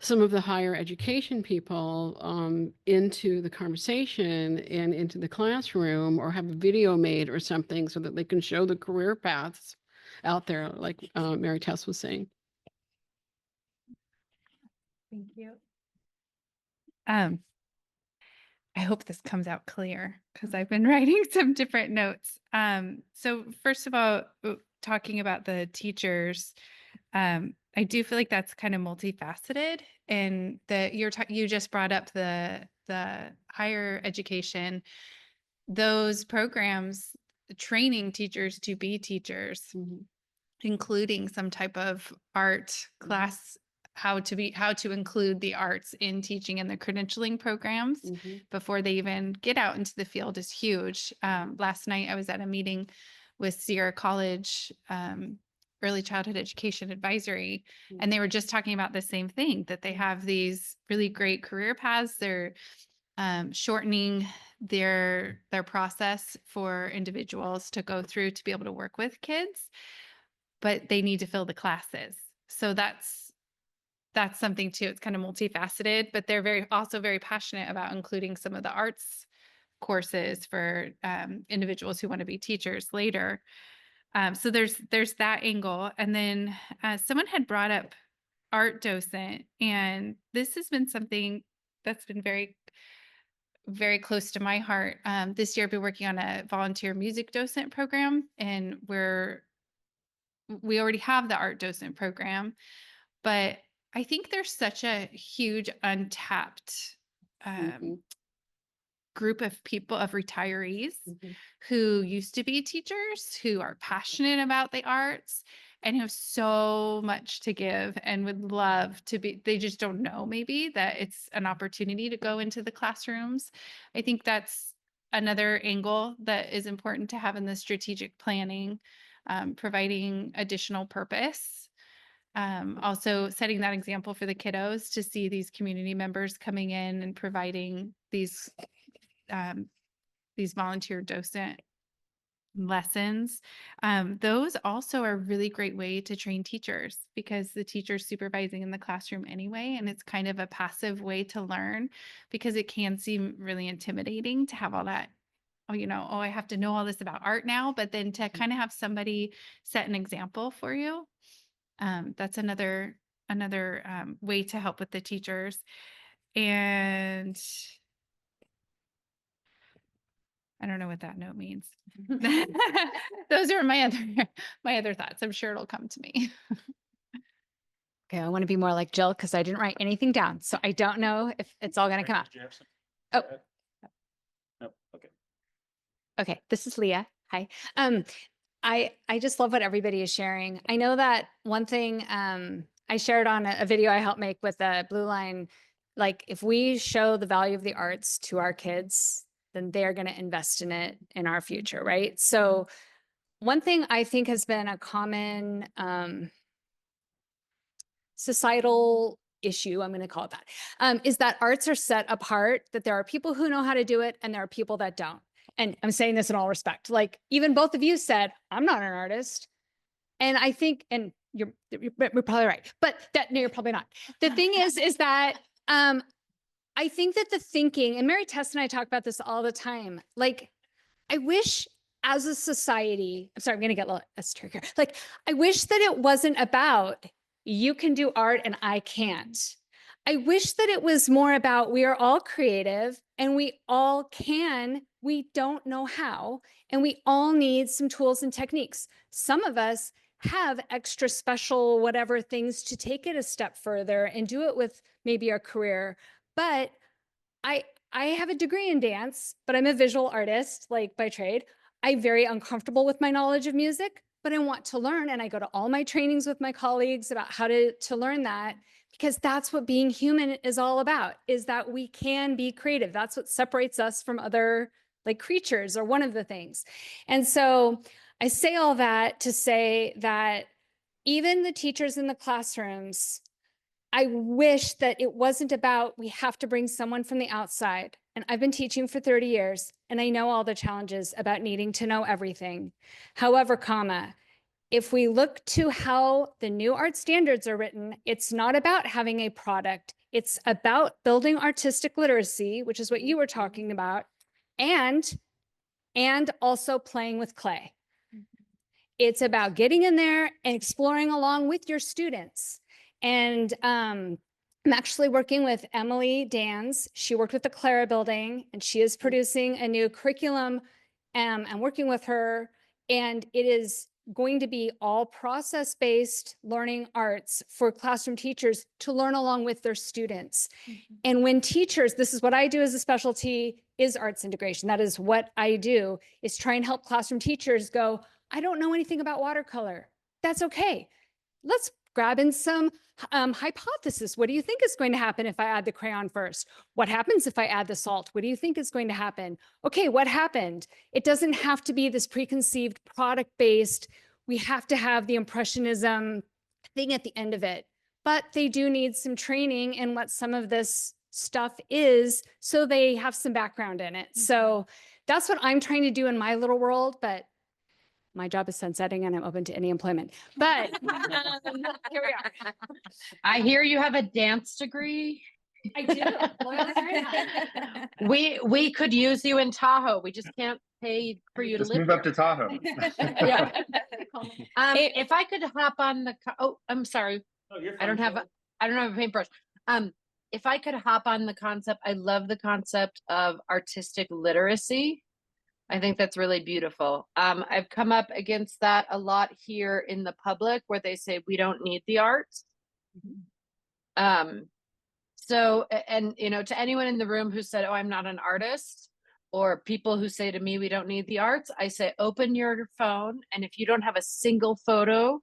S6: some of the higher education people into the conversation and into the classroom, or have a video made or something so that they can show the career paths out there, like Mary Tess was saying.
S5: Thank you. I hope this comes out clear because I've been writing some different notes. So first of all, talking about the teachers, I do feel like that's kind of multifaceted, and that you just brought up the higher education, those programs training teachers to be teachers, including some type of art class, how to include the arts in teaching in the credentialing programs before they even get out into the field is huge. Last night I was at a meeting with Sierra College Early Childhood Education Advisory, and they were just talking about the same thing, that they have these really great career paths. They're shortening their process for individuals to go through to be able to work with kids, but they need to fill the classes. So that's something too. It's kind of multifaceted, but they're also very passionate about including some of the arts courses for individuals who want to be teachers later. So there's that angle. And then someone had brought up art docent, and this has been something that's been very, very close to my heart. This year I've been working on a volunteer music docent program, and we already have the art docent program, but I think there's such a huge untapped group of people, of retirees who used to be teachers, who are passionate about the arts and who have so much to give and would love to be, they just don't know maybe that it's an opportunity to go into the classrooms. I think that's another angle that is important to have in the strategic planning, providing additional purpose. Also setting that example for the kiddos to see these community members coming in and providing these volunteer docent lessons. Those also are a really great way to train teachers, because the teacher's supervising in the classroom anyway, and it's kind of a passive way to learn, because it can seem really intimidating to have all that, I have to know all this about art now, but then to kind of have somebody set an example for you. That's another way to help with the teachers. And I don't know what that note means. Those are my other thoughts. I'm sure it'll come to me.
S2: Okay, I want to be more like Jill because I didn't write anything down. So I don't know if it's all going to come out. Oh.
S9: No. Okay.
S2: Okay, this is Leah. Hi. I just love what everybody is sharing. I know that one thing I shared on a video I helped make with the Blue Line, like if we show the value of the arts to our kids, then they're going to invest in it in our future, right? So one thing I think has been a common societal issue, I'm going to call it that, is that arts are set apart, that there are people who know how to do it and there are people that don't. And I'm saying this in all respect, like even both of you said, I'm not an artist. And I think, and you're probably right, but no, you're probably not. The thing is that I think that the thinking, and Mary Tess and I talk about this all the time, like I wish as a society, I'm sorry, I'm going to get a little esoteric here. Like, I wish that it wasn't about you can do art and I can't. I wish that it was more about we are all creative and we all can, we don't know how, and we all need some tools and techniques. Some of us have extra special whatever things to take it a step further and do it with maybe a career. But I have a degree in dance, but I'm a visual artist, like by trade. I'm very uncomfortable with my knowledge of music, but I want to learn. And I go to all my trainings with my colleagues about how to learn that, because that's what being human is all about, is that we can be creative. That's what separates us from other like creatures, or one of the things. And so I say all that to say that even the teachers in the classrooms, I wish that it wasn't about, we have to bring someone from the outside. And I've been teaching for 30 years, and I know all the challenges about needing to know everything. However, if we look to how the new art standards are written, it's not about having a product. It's about building artistic literacy, which is what you were talking about, and also playing with clay. It's about getting in there and exploring along with your students. And I'm actually working with Emily Dans. She worked with the Clara Building, and she is producing a new curriculum. I'm working with her, and it is going to be all process-based learning arts for classroom teachers to learn along with their students. And when teachers, this is what I do as a specialty, is arts integration. That is what I do, is try and help classroom teachers go, I don't know anything about watercolor. That's okay. Let's grab in some hypothesis. What do you think is going to happen if I add the crayon first? What happens if I add the salt? What do you think is going to happen? Okay, what happened? It doesn't have to be this preconceived product-based, we have to have the impressionism thing at the end of it. But they do need some training in what some of this stuff is, so they have some background in it. So that's what I'm trying to do in my little world, but my job is sunsetting and I'm open to any employment. But here we are.
S11: I hear you have a dance degree.
S2: I do.
S11: We could use you in Tahoe. We just can't pay for you to
S12: Just
S11: live
S12: move
S11: here.
S12: up to Tahoe.
S2: Yeah.
S11: If I could hop on the, oh, I'm sorry.
S9: Oh, you're
S11: I don't have a paintbrush. If I could hop on the concept, I love the concept of artistic literacy. I think that's really beautiful. I've come up against that a lot here in the public, where they say we don't need the arts. So, and you know, to anyone in the room who said, oh, I'm not an artist, or people who say to me, we don't need the arts, I say, open your phone. And if you don't have a single photo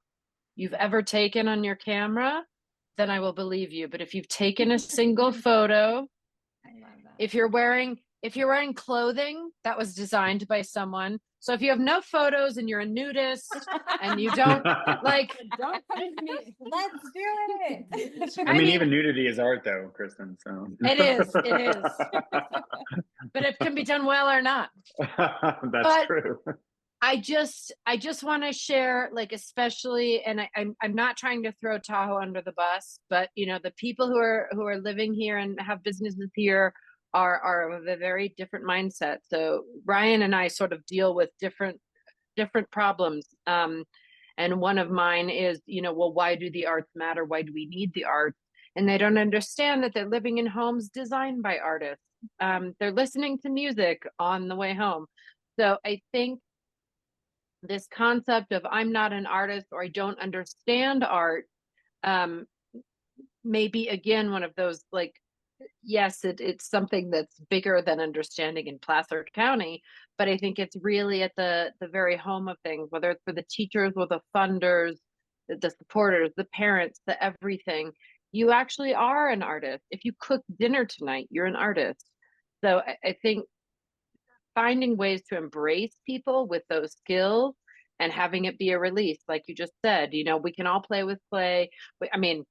S11: you've ever taken on your camera, then I will believe you. But if you've taken a single photo, if you're wearing clothing that was designed by someone, so if you have no photos and you're a nudist and you don't like,
S3: Don't find me. Let's do it.
S12: I mean, even nudity is art, though, Kristen. So
S11: it is, but it can be done well or not.
S12: That's true.
S11: I just want to share, like, especially, and I'm not trying to throw Tahoe under the bus, but you know, the people who are living here and have businesses here are of a very different mindset. So Ryan and I sort of deal with different problems. And one of mine is, you know, well, why do the arts matter? Why do we need the arts? And they don't understand that they're living in homes designed by artists. They're listening to music on the way home. So I think this concept of I'm not an artist, or I don't understand art, maybe again, one of those like yes, it's something that's bigger than understanding in Placer County, but I think it's really at the very home of things, whether it's for the teachers or the funders, the supporters, the parents, the everything. You actually are an artist. If you cook dinner tonight, you're an artist. So I think finding ways to embrace people with those skills and having it be a release, like you just said, we can all play with clay. I mean,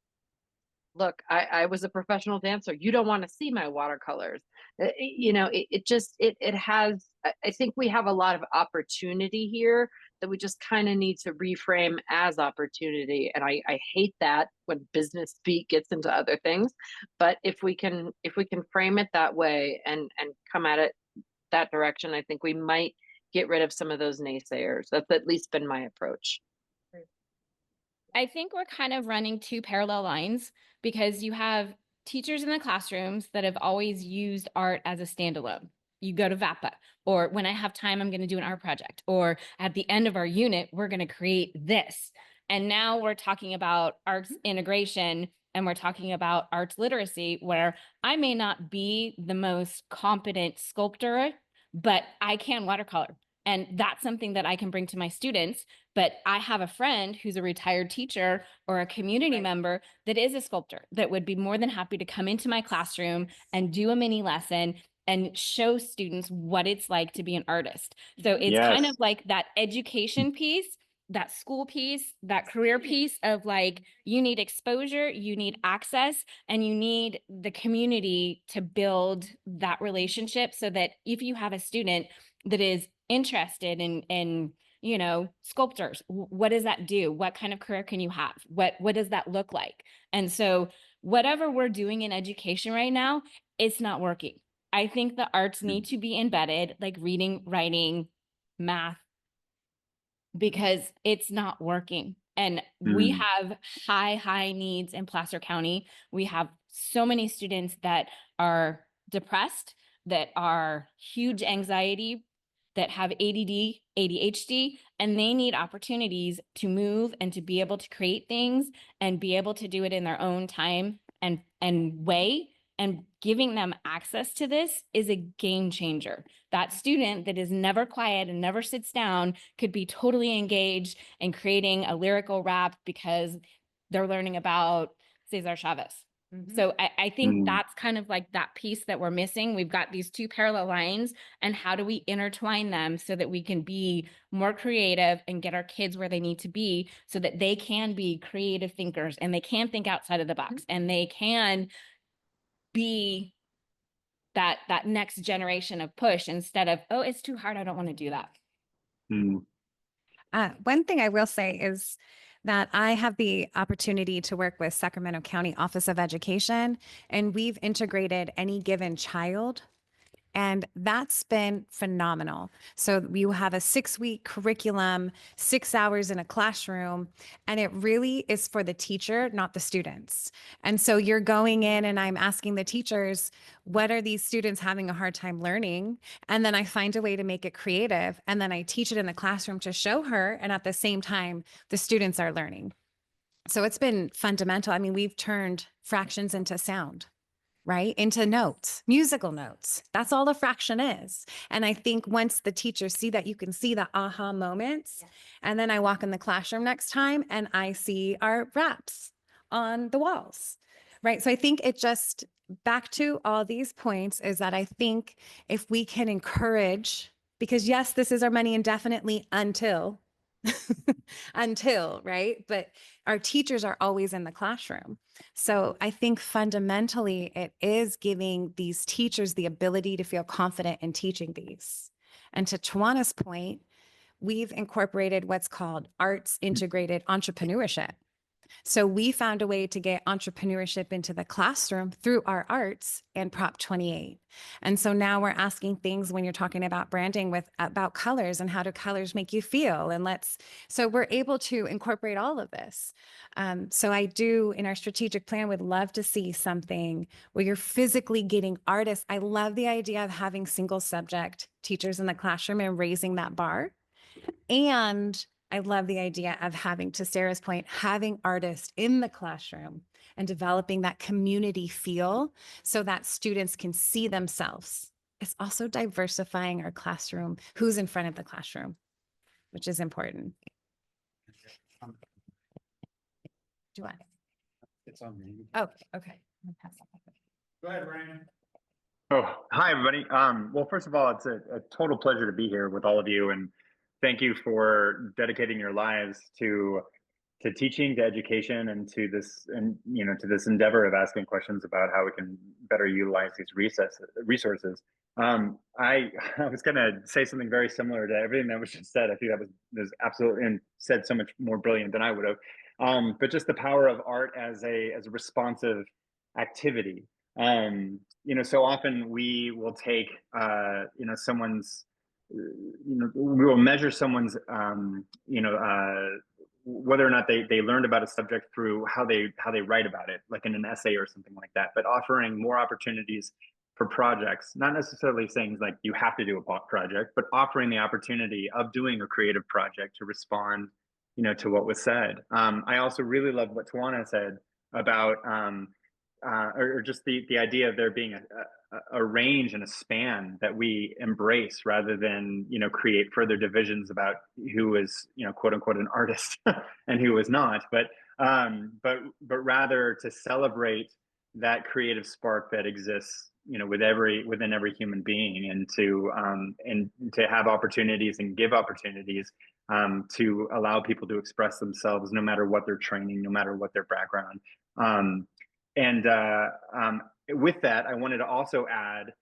S11: look, I was a professional dancer. You don't want to see my watercolors. It has, I think we have a lot of opportunity here that we just kind of need to reframe as opportunity. And I hate that when business speak gets into other things. But if we can frame it that way and come at it that direction, I think we might get rid of some of those naysayers. That's at least been my approach.
S4: I think we're kind of running two parallel lines because you have teachers in the classrooms that have always used art as a standalone. You go to VAPA, or when I have time, I'm going to do an art project, or at the end of our unit, we're going to create this. And now we're talking about arts integration and we're talking about arts literacy, where I may not be the most competent sculptor, but I can watercolor. And that's something that I can bring to my students. But I have a friend who's a retired teacher or a community member that is a sculptor that would be more than happy to come into my classroom and do a mini lesson and show students what it's like to be an artist. So it's kind
S12: Yes.
S4: of like that education piece, that school piece, that career piece of like, you need exposure, you need access, and you need the community to build that relationship so that if you have a student that is interested in sculptors, what does that do? What kind of career can you have? What does that look like? And so whatever we're doing in education right now, it's not working. I think the arts need to be embedded, like reading, writing, math, because it's not working. And we have high needs in Placer County. We have so many students that are depressed, that are huge anxiety, that have ADD, ADHD, and they need opportunities to move and to be able to create things and be able to do it in their own time and way. And giving them access to this is a game changer. That student that is never quiet and never sits down could be totally engaged in creating a lyrical rap because they're learning about Cesar Chavez. So I think that's kind of like that piece that we're missing. We've got these two parallel lines, and how do we intertwine them so that we can be more creative and get our kids where they need to be so that they can be creative thinkers and they can think outside of the box and they can be that next generation of push instead of, oh, it's too hard, I don't want to do that.
S3: One thing I will say is that I have the opportunity to work with Sacramento County Office of Education, and we've integrated any given child. And that's been phenomenal. So you have a 6-week curriculum, 6 hours in a classroom, and it really is for the teacher, not the students. And so you're going in and I'm asking the teachers, what are these students having a hard time learning? And then I find a way to make it creative. And then I teach it in the classroom to show her. And at the same time, the students are learning. So it's been fundamental. I mean, we've turned fractions into sound, right? Into notes, musical notes. That's all a fraction is. And I think once the teachers see that, you can see the aha moments. And then I walk in the classroom next time and I see our raps on the walls, right? So I think it just, back to all these points, is that I think if we can encourage, because yes, this is our money indefinitely until right? But our teachers are always in the classroom. So I think fundamentally it is giving these teachers the ability to feel confident in teaching these. And to Tawana's point, we've incorporated what's called arts integrated entrepreneurship. So we found a way to get entrepreneurship into the classroom through our arts and Prop 28. And so now we're asking things when you're talking about branding about colors and how do colors make you feel? And so we're able to incorporate all of this. So I do, in our strategic plan, would love to see something where you're physically getting artists. I love the idea of having single subject teachers in the classroom and raising that bar. And I love the idea of having, to Sarah's point, having artists in the classroom and developing that community feel so that students can see themselves. It's also diversifying our classroom, who's in front of the classroom, which is important. Do I?
S9: It's on me.
S3: Oh, okay.
S9: Go ahead, Ryan.
S12: Oh, hi, everybody. Well, first of all, it's a total pleasure to be here with all of you, and thank you for dedicating your lives to teaching, to education, and to this, and to this endeavor of asking questions about how we can better utilize these resources. I was going to say something very similar to everything that was just said. I think that was absolutely, and said so much more brilliant than I would have. But just the power of art as a responsive activity. So often we will take, someone's, we will measure someone's, whether or not they learned about a subject through how they write about it, like in an essay or something like that. But offering more opportunities for projects, not necessarily saying like you have to do a project, but offering the opportunity of doing a creative project to respond, to what was said. I also really love what Tawana said about, or just the idea of there being a range and a span that we embrace rather than create further divisions about who is quote unquote an artist and who is not, but rather to celebrate that creative spark that exists within every human being, and to have opportunities and give opportunities to allow people to express themselves no matter what their training, no matter what their background. With that, I wanted to also add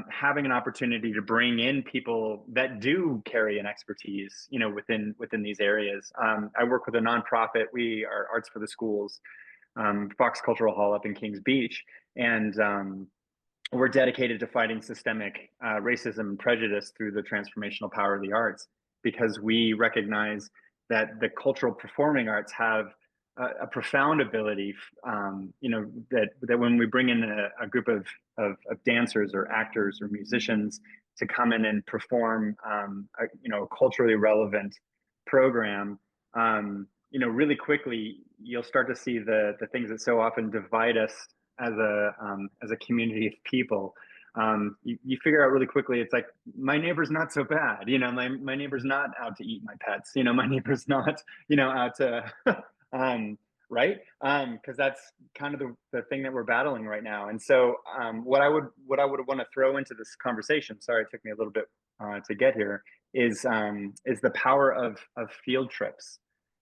S12: having an opportunity to bring in people that do carry an expertise, within these areas. I work with a nonprofit. We are Arts for the Schools, Fox Cultural Hall up in Kings Beach, and we're dedicated to fighting systemic racism and prejudice through the transformational power of the arts, because we recognize that the cultural performing arts have a profound ability, that when we bring in a group of dancers or actors or musicians to come in and perform, a culturally relevant program, really quickly you'll start to see the things that so often divide us as a community of people. You figure out really quickly, it's like, my neighbor's not so bad. My neighbor's not out to eat my pets. My neighbor's not, out to, right? Because that's kind of the thing that we're battling right now. And so what I would want to throw into this conversation, sorry, it took me a little bit to get here, is the power of field trips,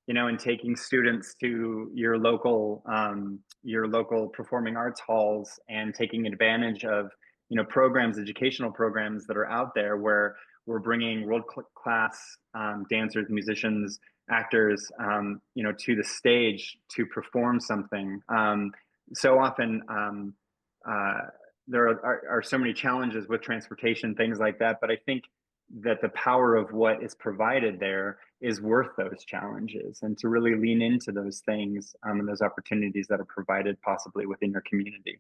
S12: and taking students to your local performing arts halls and taking advantage of programs, educational programs that are out there where we're bringing world-class dancers, musicians, actors, to the stage to perform something. So often there are so many challenges with transportation, things like that, but I think that the power of what is provided there is worth those challenges, and to really lean into those things and those opportunities that are provided possibly within your community.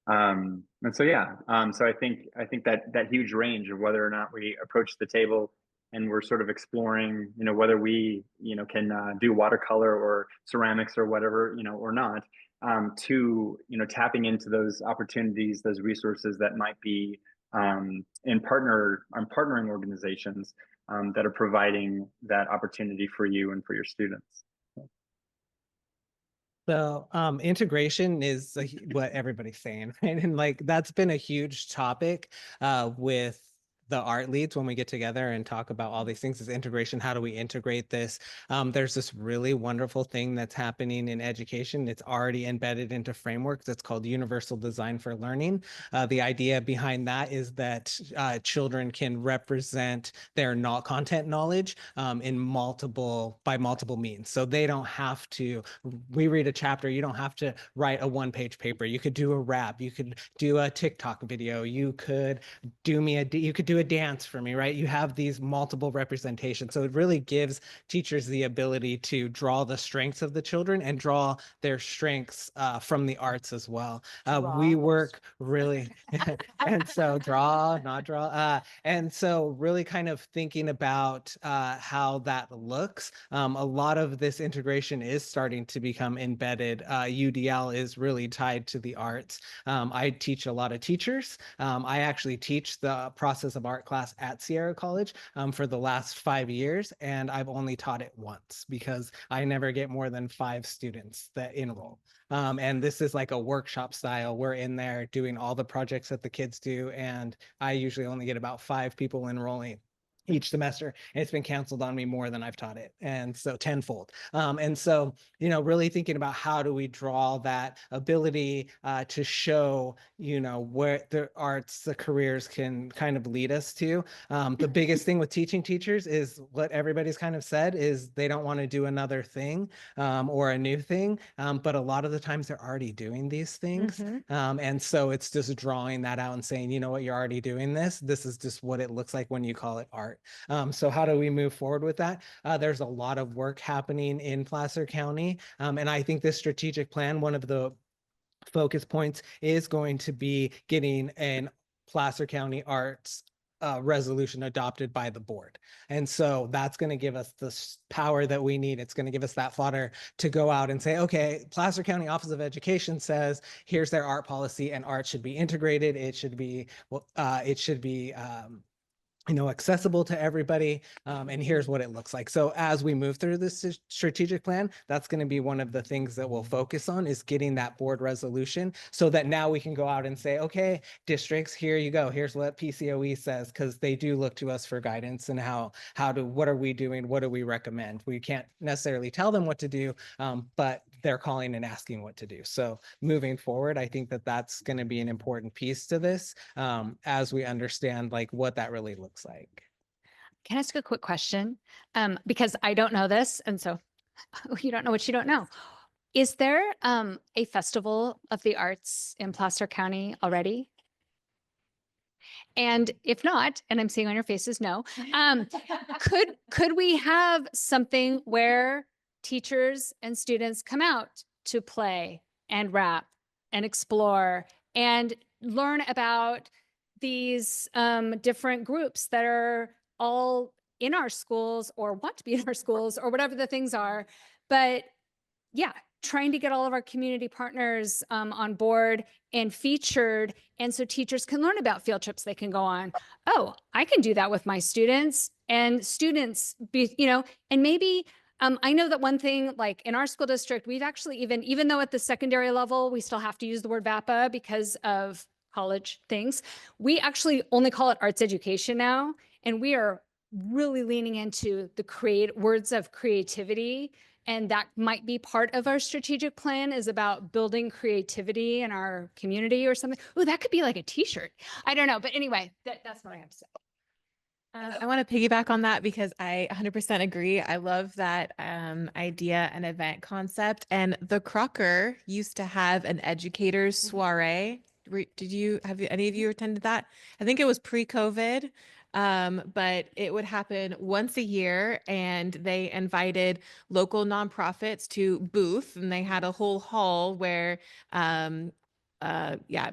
S12: And so, yeah, so I think that huge range of whether or not we approach the table and we're sort of exploring, whether we, can do watercolor or ceramics or whatever, or not, to, tapping into those opportunities, those resources that might be partnering organizations that are providing that opportunity for you and for your students.
S1: So integration is what everybody's saying, right? And like that's been a huge topic with the art leads when we get together and talk about all these things, is integration. How do we integrate this? There's this really wonderful thing that's happening in education. It's already embedded into frameworks. It's called universal design for learning. The idea behind that is that children can represent their content knowledge by multiple means. So they don't have to, we read a chapter, you don't have to write a one-page paper. You could do a rap, you could do a TikTok video, you could do do a dance for me, right? You have these multiple representations. So it really gives teachers the ability to draw the strengths of the children and draw their strengths from the arts as well. We work really, and so draw, not draw. And so really kind of thinking about how that looks. A lot of this integration is starting to become embedded. UDL is really tied to the arts. I teach a lot of teachers. I actually teach the process of art class at Sierra College for the last 5 years, and I've only taught it once because I never get more than 5 students that enroll. And this is like a workshop style. We're in there doing all the projects that the kids do, and I usually only get about 5 people enrolling each semester, and it's been canceled on me more than I've taught it, and so tenfold. And so, you know, really thinking about how do we draw that ability to show, you know, where the arts, the careers can kind of lead us to. The biggest thing with teaching teachers is what everybody's kind of said is they don't want to do another thing or a new thing, but a lot of the times they're already doing these things. And so it's just drawing that out and saying, you know what, you're already doing this. This is just what it looks like when you call it art. So how do we move forward with that? There's a lot of work happening in Placer County. And I think this strategic plan, one of the focus points is going to be getting an Placer County arts resolution adopted by the board. And so that's going to give us the power that we need. It's going to give us that fodder to go out and say, okay, Placer County Office of Education says, here's their art policy, and art should be integrated. It should be, you know, accessible to everybody. And here's what it looks like. So as we move through this strategic plan, that's going to be one of the things that we'll focus on, is getting that board resolution so that now we can go out and say, okay, districts, here you go. Here's what PCOE says, because they do look to us for guidance and what are we doing? What do we recommend? We can't necessarily tell them what to do, but they're calling and asking what to do. So moving forward, I think that that's going to be an important piece to this as we understand like what that really looks like.
S2: Can I ask a quick question? Because I don't know this, and so you don't know what you don't know. Is there a festival of the arts in Placer County already? And if not, and I'm seeing on your faces no, could we have something where teachers and students come out to play and rap and explore and learn about these different groups that are all in our schools or want to be in our schools or whatever the things are? But yeah, trying to get all of our community partners on board and featured. And so teachers can learn about field trips they can go on. Oh, I can do that with my students, and students be, you know, and maybe I know that one thing, like in our school district, we've actually even though at the secondary level, we still have to use the word VAPA because of college things, we actually only call it arts education now. And we are really leaning into the words of creativity. And that might be part of our strategic plan, is about building creativity in our community or something. Oh, that could be like a t-shirt. I don't know. But anyway, that's what I have to say.
S10: I want to piggyback on that because I 100% agree. I love that idea and event concept. And the Crocker used to have an educators soiree. Have any of you attended that? I think it was pre-COVID. But it would happen once a year, and they invited local nonprofits to booth, and they had a whole hall where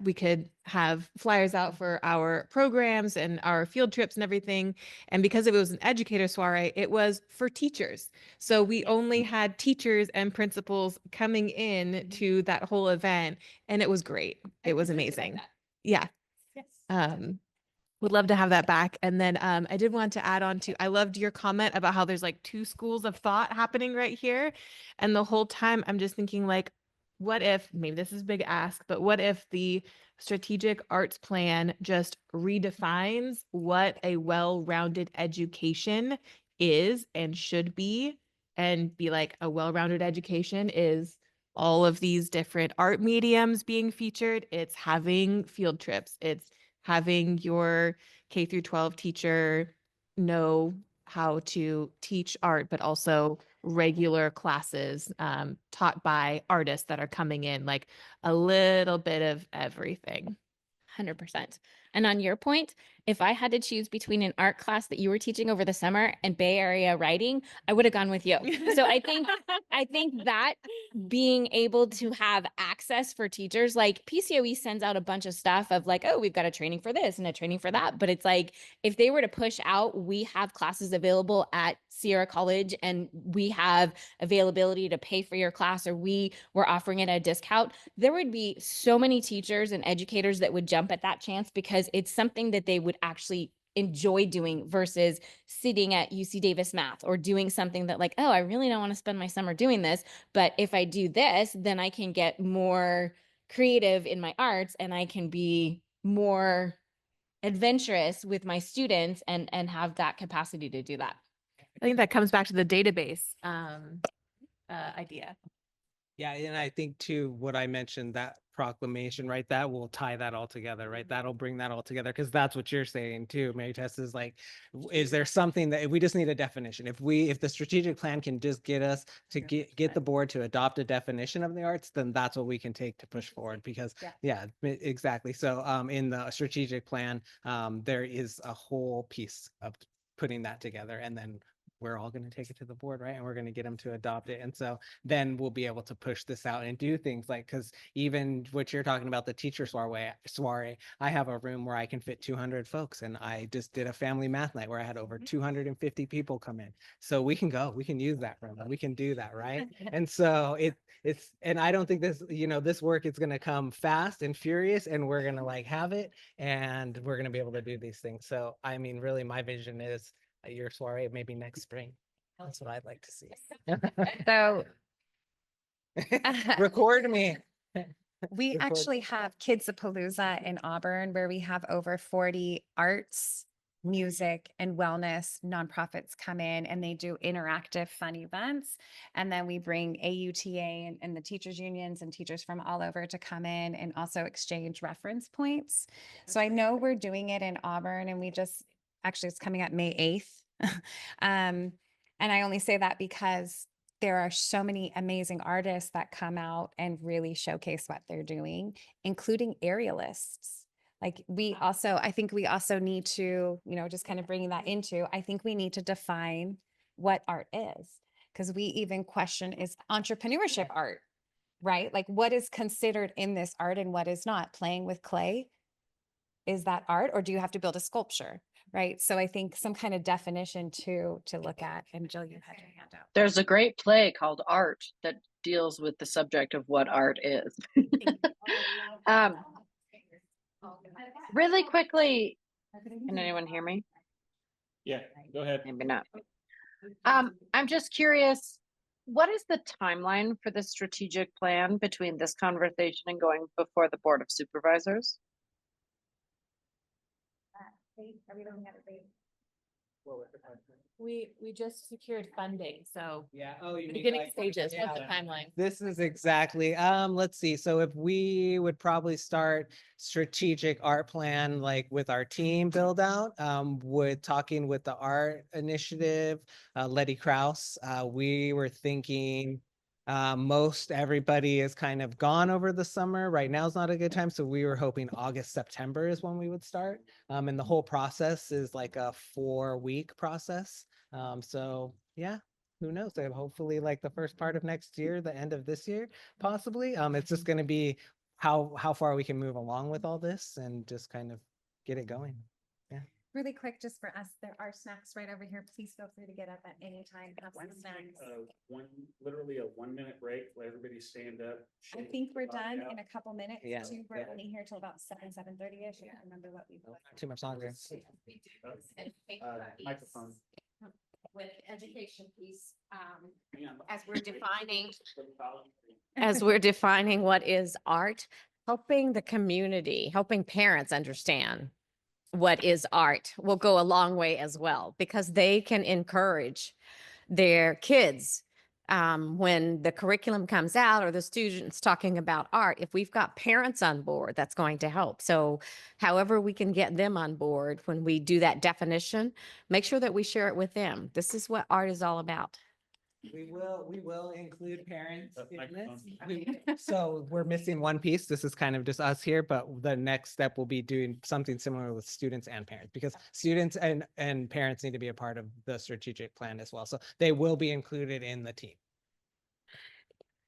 S10: we could have flyers out for our programs and our field trips and everything. And because it was an educator soiree, it was for teachers. So we only had teachers and principals coming in to that whole event, and it was great. It was amazing. Yeah. Yes. Would love to have that back. And then I did want to add on to, I loved your comment about how there's like 2 schools of thought happening right here. And the whole time I'm just thinking like, what if, maybe this is a big ask, but what if the strategic arts plan just redefines what a well-rounded education is and should be, and be like, a well-rounded education is all of these different art mediums being featured. It's having field trips. It's having your K through 12 teacher know how to teach art, but also regular classes taught by artists that are coming in, like a little bit of everything.
S4: 100%. And on your point, if I had to choose between an art class that you were teaching over the summer and Bay Area writing, I would have gone with you. So I think that being able to have access for teachers, like PCOE sends out a bunch of stuff of like, oh, we've got a training for this and a training for that. But it's like, if they were to push out, we have classes available at Sierra College and we have availability to pay for your class, or we were offering it at a discount, there would be so many teachers and educators that would jump at that chance because it's something that they would actually enjoy doing versus sitting at UC Davis math or doing something that like, oh, I really don't want to spend my summer doing this. But if I do this, then I can get more creative in my arts and I can be more adventurous with my students and have that capacity to do that.
S10: I think that comes back to the database idea.
S1: Yeah, and I think too, what I mentioned, that proclamation, right? That will tie that all together, right? That'll bring that all together because that's what you're saying too, Mary Tess, is like, is there something that we just need a definition? If the strategic plan can just get us to get the board to adopt a definition of the arts, then that's what we can take to push forward because exactly. So in the strategic plan, there is a whole piece of putting that together, and then we're all going to take it to the board, right? And we're going to get them to adopt it. And so then we'll be able to push this out and do things like, because even what you're talking about, the teacher soiree, I have a room where I can fit 200 folks. And I just did a family math night where I had over 250 people come in. So we can use that room. We can do that, right? And so and I don't think this, this work is going to come fast and furious, and we're going to like have it, and we're going to be able to do these things. So, I mean, really my vision is your soiree maybe next spring. That's what I'd like to see.
S3: So
S1: record me.
S3: We actually have Kidsapalooza in Auburn, where we have over 40 arts, music, and wellness nonprofits come in, and they do interactive fun events. And then we bring AUTA and the teachers unions and teachers from all over to come in and also exchange reference points. So I know we're doing it in Auburn, and it's coming up May 8th. And I only say that because there are so many amazing artists that come out and really showcase what they're doing, including aerialists. Like I think we also need to, just kind of bringing that into, I think we need to define what art is, because we even question, is entrepreneurship art, right? Like what is considered in this art and what is not? Playing with clay, is that art, or do you have to build a sculpture? Right. So I think some kind of definition to look at. And Jill, you had your hand out.
S11: There's a great play called Art that deals with the subject of what art is. Really quickly, can anyone hear me?
S9: Yeah, go ahead.
S11: Maybe not. I'm just curious, what is the timeline for the strategic plan between this conversation and going before the Board of Supervisors?
S3: Are we looking at it?
S10: We just secured funding, so
S1: Yeah.
S10: beginning stages. What's the timeline?
S1: This is exactly, let's see. So if we would probably start strategic art plan, like with our team build out, with talking with the art initiative, Letty Krause, we were thinking, most everybody is kind of gone over the summer. Right now is not a good time. So we were hoping August, September is when we would start. And the whole process is like a 4-week process. So yeah, who knows? Hopefully like the first part of next year, the end of this year, possibly. It's just going to be how far we can move along with all this and just kind of get it going. Yeah.
S3: Really quick, just for us, there are snacks right over here. Please feel free to get up at any time. Have some snacks.
S9: Literally a 1-minute break. Let everybody stand up.
S3: I think we're done in a couple minutes.
S1: Yeah.
S3: Too. We're only here till about 7:30ish. I can't remember what we.
S1: Not too much longer.
S9: Microphone.
S7: With education piece,
S9: Hang on.
S7: as we're defining what is art, helping the community, helping parents understand what is art will go a long way as well, because they can encourage their kids when the curriculum comes out or the students talking about art. If we've got parents on board, that's going to help. So however we can get them on board when we do that definition, make sure that we share it with them. This is what art is all about.
S1: We will include parents in this. So we're missing one piece. This is kind of just us here, but the next step will be doing something similar with students and parents, because students and parents need to be a part of the strategic plan as well. So they will be included in the team.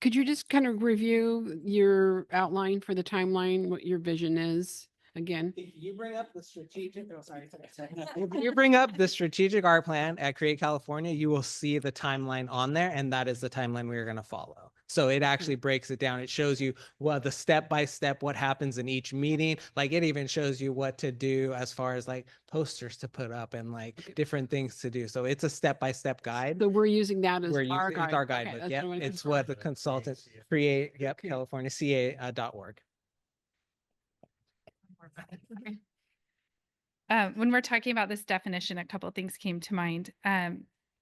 S6: Could you just kind of review your outline for the timeline, what your vision is again?
S1: If you bring up the strategic, if you bring up the strategic art plan at Create California, you will see the timeline on there, and that is the timeline we're going to follow. So it actually breaks it down. It shows you the step by step, what happens in each meeting. Like it even shows you what to do as far as like posters to put up and like different things to do. So it's a step by step guide.
S6: So we're using that as
S1: We're
S6: our
S1: using, it's
S6: guide.
S1: our
S6: Okay,
S1: guidebook.
S6: that's
S1: Yep.
S6: what I wanted to
S1: It's
S6: confirm.
S1: what the consultants create. Yep. CaliforniaCA.org.
S5: Okay. When we're talking about this definition, a couple of things came to mind.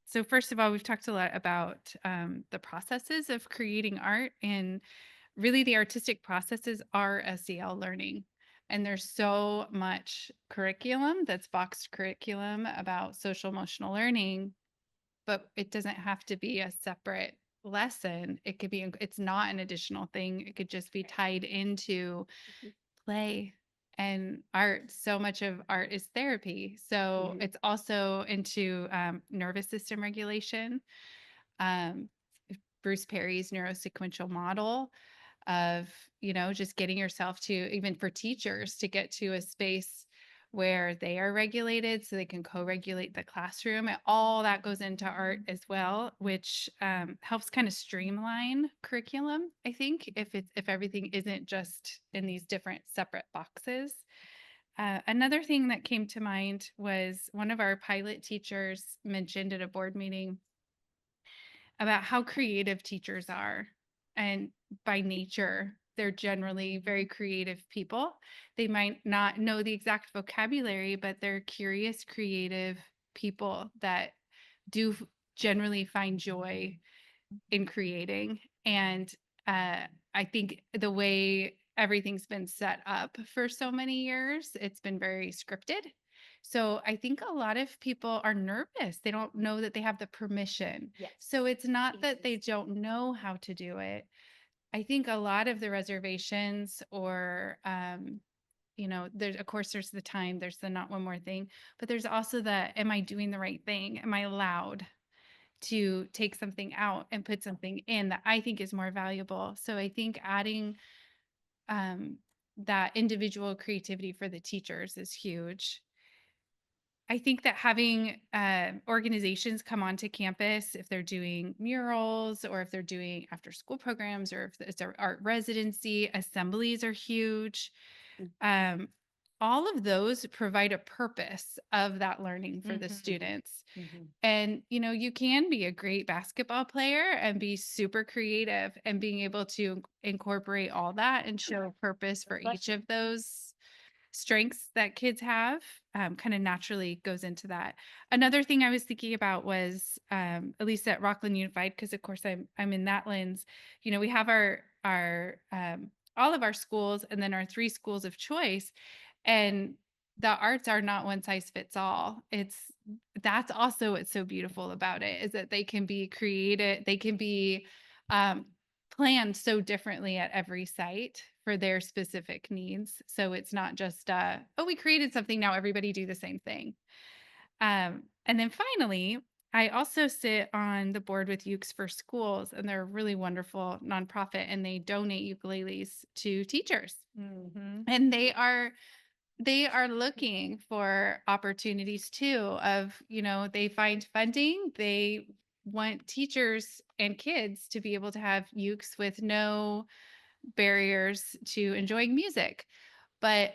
S5: So first of all, we've talked a lot about the processes of creating art, and really the artistic processes are SEL learning. And there's so much curriculum that's boxed curriculum about social emotional learning, but it doesn't have to be a separate lesson. It could be, it's not an additional thing. It could just be tied into play and art. So much of art is therapy. So it's also into nervous system regulation. Um, Bruce Perry's neurosequential model of, just getting yourself to, even for teachers, to get to a space where they are regulated so they can co-regulate the classroom. And all that goes into art as well, which helps kind of streamline curriculum, I think, if everything isn't just in these different separate boxes. Another thing that came to mind was one of our pilot teachers mentioned at a board meeting about how creative teachers are. And by nature, they're generally very creative people. They might not know the exact vocabulary, but they're curious, creative people that do generally find joy in creating. And I think the way everything's been set up for so many years, it's been very scripted. So I think a lot of people are nervous. They don't know that they have the permission.
S7: Yes.
S5: So it's not that they don't know how to do it. I think a lot of the reservations or, there's, of course, there's the time, there's the not one more thing, but there's also the, am I doing the right thing? Am I allowed to take something out and put something in that I think is more valuable? So I think adding that individual creativity for the teachers is huge. I think that having organizations come onto campus, if they're doing murals or if they're doing after school programs or if it's their art residency, assemblies are huge. All of those provide a purpose of that learning for the students. And, you can be a great basketball player and be super creative, and being able to incorporate all that and show purpose for each of those strengths that kids have kind of naturally goes into that. Another thing I was thinking about was at least at Rockland Unified, because of course I'm in that lens. We have our all of our schools and then our 3 schools of choice, and the arts are not one size fits all. That's also what's so beautiful about it, is that they can be created, they can be planned so differently at every site for their specific needs. So it's not just, we created something, now everybody do the same thing. And then finally, I also sit on the board with Ukes for Schools, and they're a really wonderful nonprofit, and they donate ukuleles to teachers. And they are looking for opportunities too of, they find funding, they want teachers and kids to be able to have ukes with no barriers to enjoying music. But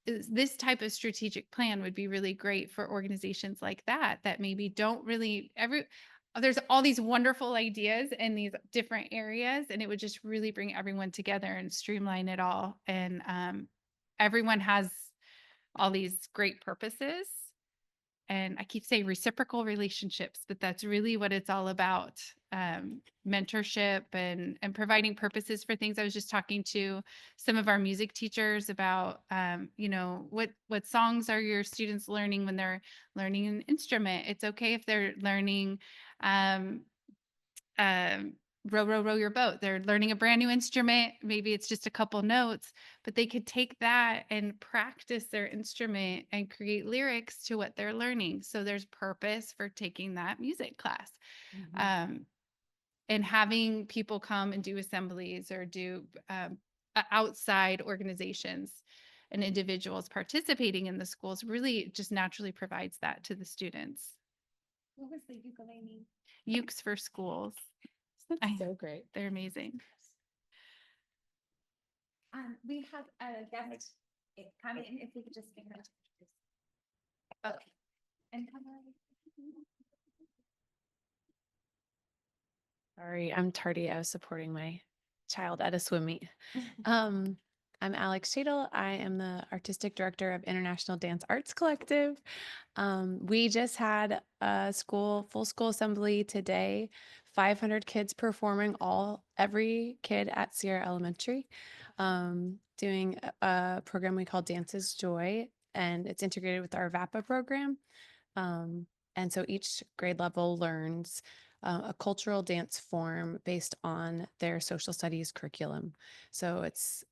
S5: this type of strategic plan would be really great for organizations like that maybe don't really there's all these wonderful ideas in these different areas, and it would just really bring everyone together and streamline it all. And everyone has all these great purposes. And I keep saying reciprocal relationships, but that's really what it's all about. Mentorship and providing purposes for things. I was just talking to some of our music teachers about, what songs are your students learning when they're learning an instrument? It's okay if they're learning row, row, row your boat. They're learning a brand new instrument. Maybe it's just a couple notes, but they could take that and practice their instrument and create lyrics to what they're learning. So there's purpose for taking that music class. And having people come and do assemblies or do outside organizations and individuals participating in the schools really just naturally provides that to the students.
S3: What was the ukulele?
S5: Ukes for schools.
S3: That's so great.
S5: They're amazing.
S3: We have a guest coming in, if we could just get her. Okay. And come on.
S13: Sorry, I'm tardy. I was supporting my child at a swim meet. I'm Alex Shadle. I am the Artistic Director of International Dance Arts Collective. We just had a full school assembly today, 500 kids performing, every kid at Sierra Elementary, doing a program we call Dance's Joy, and it's integrated with our VAPA program. And so each grade level learns a cultural dance form based on their social studies curriculum. So it's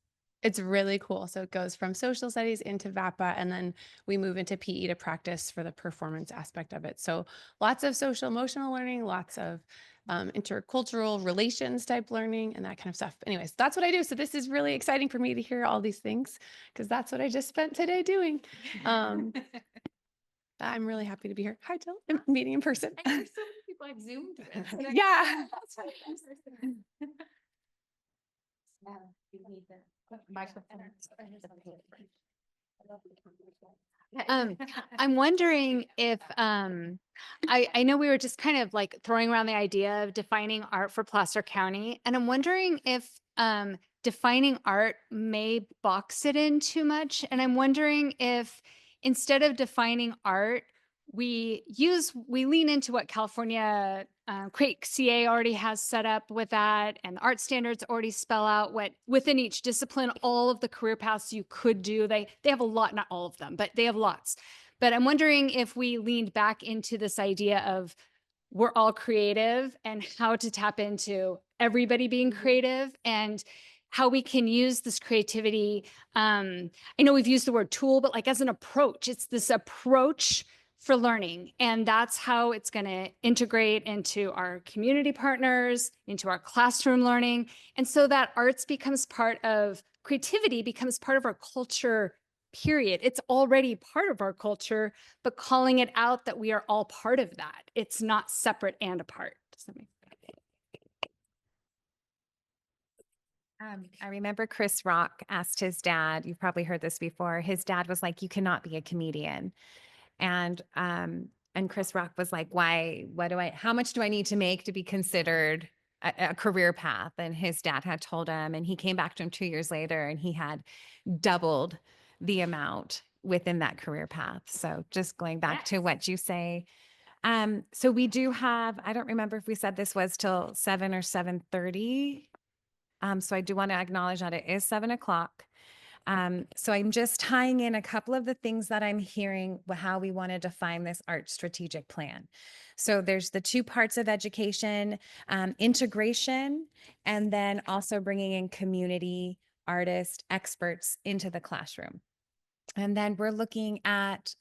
S13: really cool. So it goes from social studies into VAPA, and then we move into PE to practice for the performance aspect of it. So lots of social emotional learning, lots of intercultural relations type learning and that kind of stuff. Anyways, that's what I do. So this is really exciting for me to hear all these things because that's what I just spent today doing. I'm really happy to be here. Hi, Jill. I'm meeting in person.
S3: And there's so many people I've Zoomed with.
S13: Yeah.
S3: You need the microphone.
S2: I'm wondering if I know we were just kind of like throwing around the idea of defining art for Placer County, and I'm wondering if defining art may box it in too much. And I'm wondering if instead of defining art, we lean into what California Create CA already has set up with that, and art standards already spell out what within each discipline, all of the career paths you could do. They have a lot, not all of them, but they have lots. But I'm wondering if we leaned back into this idea of we're all creative and how to tap into everybody being creative and how we can use this creativity. I know we've used the word tool, but like as an approach, it's this approach for learning. And that's how it's going to integrate into our community partners, into our classroom learning. And so that arts becomes creativity becomes part of our culture, period. It's already part of our culture, but calling it out that we are all part of that. It's not separate and apart. Does that make
S3: I remember Chris Rock asked his dad, you've probably heard this before. His dad was like, you cannot be a comedian. And Chris Rock was like, why, how much do I need to make to be considered a career path? And his dad had told him, and he came back to him 2 years later and he had doubled the amount within that career path. So just going back to what you say. So we do have, I don't remember if we said this was till 7 or 7:30. So I do want to acknowledge that it is 7 o'clock. So I'm just tying in a couple of the things that I'm hearing, how we want to define this art strategic plan. So there's the two parts of education, integration, and then also bringing in community artists, experts into the classroom. And then we're looking at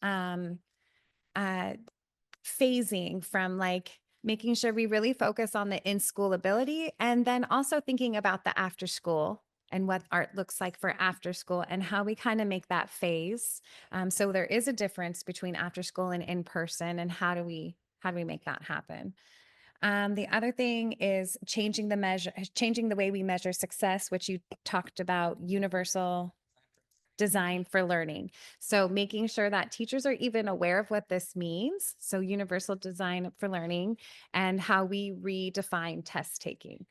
S3: phasing from like making sure we really focus on the in-school ability, and then also thinking about the after school and what art looks like for after school and how we kind of make that phase. So there is a difference between after school and in person, and how do we make that happen? The other thing is changing the way we measure success, which you talked about, universal design for learning. So making sure that teachers are even aware of what this means. So universal design for learning and how we redefine test taking.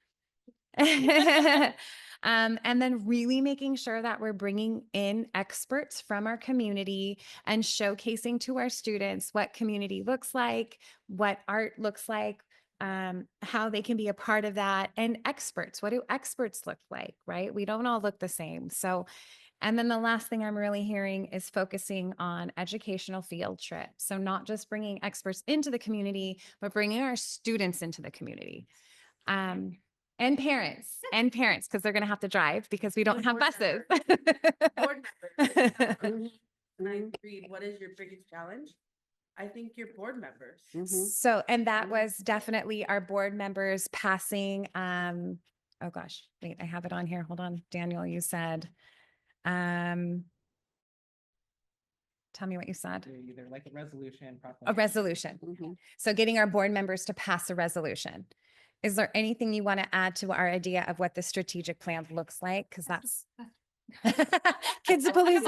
S3: And then really making sure that we're bringing in experts from our community and showcasing to our students what community looks like, what art looks like, how they can be a part of that, and experts. What do experts look like, right? We don't all look the same. So, and then the last thing I'm really hearing is focusing on educational field trips. So not just bringing experts into the community, but bringing our students into the community. And parents, because they're going to have to drive because we don't have buses.
S8: Board members. And I read, what is your biggest challenge? I think your board members.
S3: So, and that was definitely our board members passing, oh gosh, wait, I have it on here. Hold on. Daniel, you said, tell me what you said.
S1: Either like a resolution.
S3: A resolution. So getting our board members to pass a resolution. Is there anything you want to add to our idea of what the strategic plan looks like? Because that's kids police.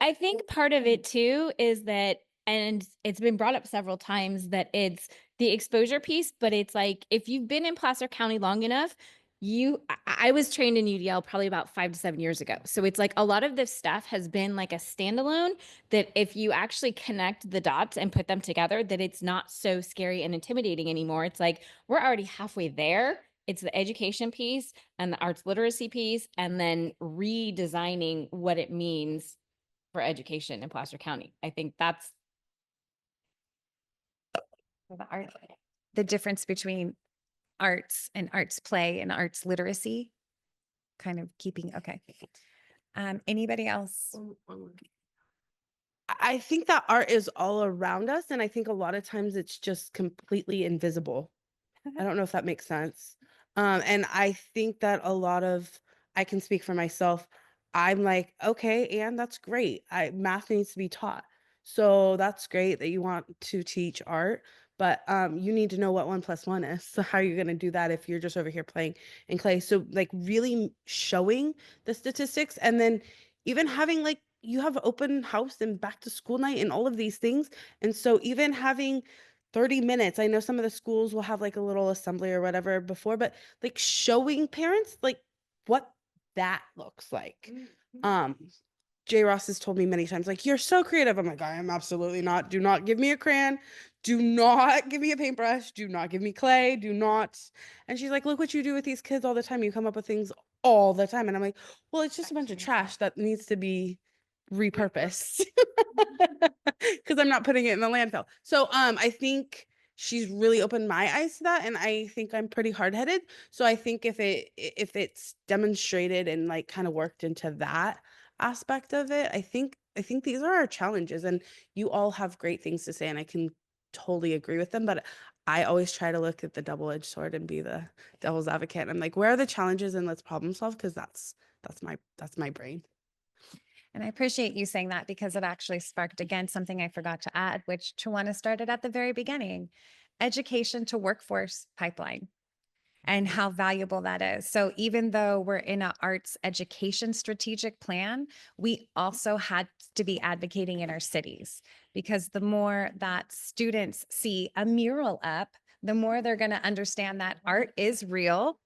S4: I think part of it too is that, and it's been brought up several times, that it's the exposure piece, but it's like, if you've been in Placer County long enough, I was trained in UDL probably about 5 to 7 years ago. So it's like a lot of this stuff has been like a standalone, that if you actually connect the dots and put them together, that it's not so scary and intimidating anymore. It's like, we're already halfway there. It's the education piece and the arts literacy piece, and then redesigning what it means for education in Placer County. I think that's
S3: the difference between arts and arts play and arts literacy, kind of keeping, okay. Anybody else?
S8: I think that art is all around us, and I think a lot of times it's just completely invisible. I don't know if that makes sense. And I think that I can speak for myself. I'm like, okay, and that's great. Math needs to be taught. So that's great that you want to teach art, but you need to know what 1 + 1 is. So how are you going to do that if you're just over here playing in clay? So like really showing the statistics, and then even having like, you have open house and back to school night and all of these things. And so even having 30 minutes, I know some of the schools will have like a little assembly or whatever before, but like showing parents like what that looks like. Jay Ross has told me many times, like, you're so creative. I'm like, I am absolutely not. Do not give me a crayon. Do not give me a paintbrush. Do not give me clay. Do not. And she's like, look what you do with these kids all the time. You come up with things all the time. And I'm like, well, it's just a bunch of trash that needs to be repurposed because I'm not putting it in the landfill. So I think she's really opened my eyes to that, and I think I'm pretty hard-headed. So I think if it's demonstrated and like kind of worked into that aspect of it, I think these are our challenges, and you all have great things to say, and I can totally agree with them, but I always try to look at the double-edged sword and be the devil's advocate. I'm like, where are the challenges, and let's problem solve, because that's my brain.
S3: And I appreciate you saying that, because it actually sparked again something I forgot to add, which Tawana started at the very beginning: education to workforce pipeline, and how valuable that is. So even though we're in an arts education strategic plan, we also had to be advocating in our cities, because the more that students see a mural up, the more they're going to understand that art is real,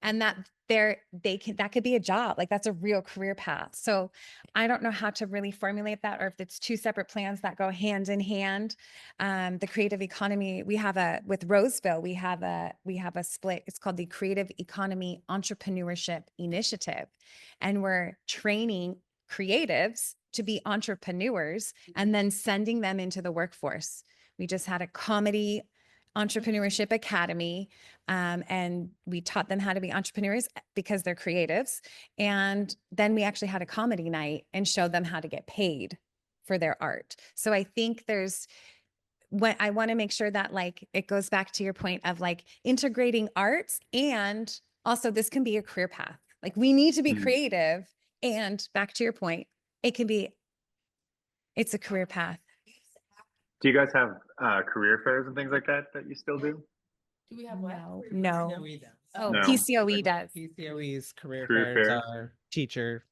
S3: and that that could be a job. Like, that's a real career path. So I don't know how to really formulate that, or if it's two separate plans that go hand in hand. The creative economy, with Roseville, we have a split. It's called the Creative Economy Entrepreneurship Initiative. And we're training creatives to be entrepreneurs and then sending them into the workforce. We just had a comedy entrepreneurship academy, and we taught them how to be entrepreneurs because they're creatives. And then we actually had a comedy night and showed them how to get paid for their art. So I think what I want to make sure that, like, it goes back to your point of like integrating arts, and also this can be a career path. Like, we need to be creative, and back to your point, it's a career path.
S12: Do you guys have career fairs and things like that you still do?
S8: Do we have what?
S3: No.
S1: PCOE does.
S3: Oh,
S12: No.
S3: PCOE does.
S1: PCOE's career
S12: Career
S1: fairs
S12: fairs.
S1: are teacher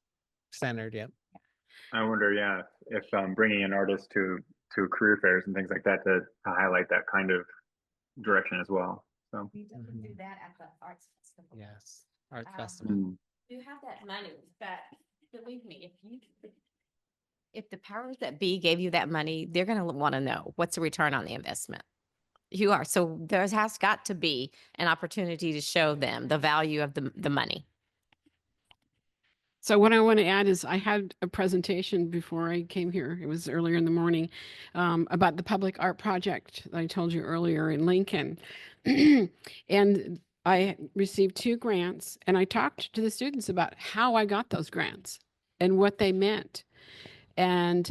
S1: centered. Yep.
S12: I wonder, yeah, if bringing in artists to career fairs and things like that to highlight that kind of direction as well. So
S7: We definitely do that at the arts festival.
S1: Yes. Arts festival.
S7: You have that money, but believe me, if the powers that be gave you that money, they're going to want to know what's the return on the investment. You are. So there has got to be an opportunity to show them the value of the money.
S6: So what I want to add is I had a presentation before I came here. It was earlier in the morning, about the public art project that I told you earlier in Lincoln. And I received 2 grants, and I talked to the students about how I got those grants and what they meant. And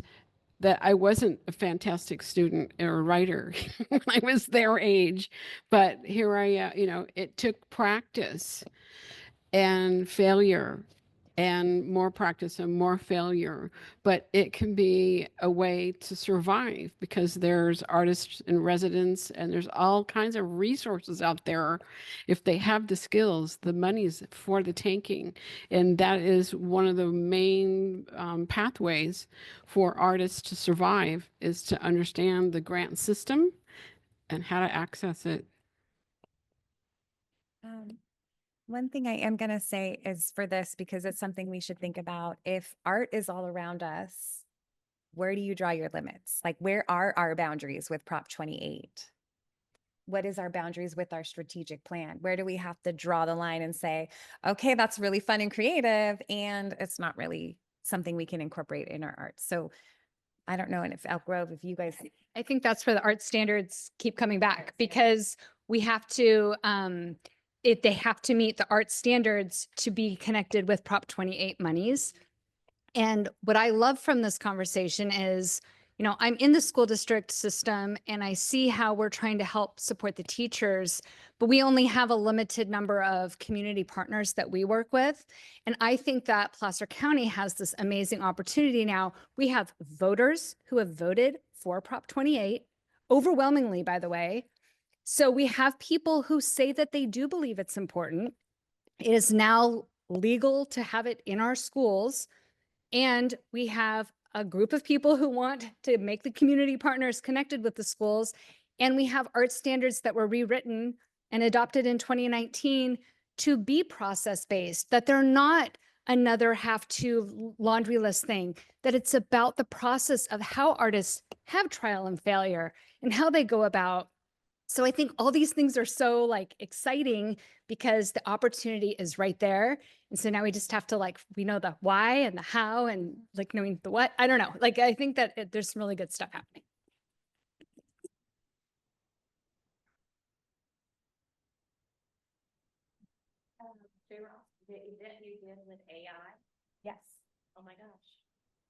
S6: that I wasn't a fantastic student or writer when I was their age, but here I am, it took practice and failure and more practice and more failure, but it can be a way to survive because there's artists in residence and there's all kinds of resources out there. If they have the skills, the money's for the taking. And that is one of the main pathways for artists to survive, is to understand the grant system and how to access it.
S3: One thing I am going to say is for this, because it's something we should think about. If art is all around us, where do you draw your limits? Like, where are our boundaries with Prop 28? What is our boundaries with our strategic plan? Where do we have to draw the line and say, okay, that's really fun and creative, and it's not really something we can incorporate in our art? So I don't know. And if Elk Grove, if you guys,
S2: I think that's where the art standards keep coming back, because we have to, if they have to meet the art standards to be connected with Prop 28 monies. And what I love from this conversation is, I'm in the school district system and I see how we're trying to help support the teachers, but we only have a limited number of community partners that we work with. And I think that Placer County has this amazing opportunity now. We have voters who have voted for Prop 28, overwhelmingly, by the way. So we have people who say that they do believe it's important. It is now legal to have it in our schools. And we have a group of people who want to make the community partners connected with the schools. And we have art standards that were rewritten and adopted in 2019 to be process-based, that they're not another have-to laundry list thing, that it's about the process of how artists have trial and failure and how they go about. So I think all these things are so exciting because the opportunity is right there. And so now we just have to we know the why and the how and knowing the what. I don't know. I think that there's some really good stuff happening.
S7: The event you did with AI.
S3: yes.
S7: Oh my gosh,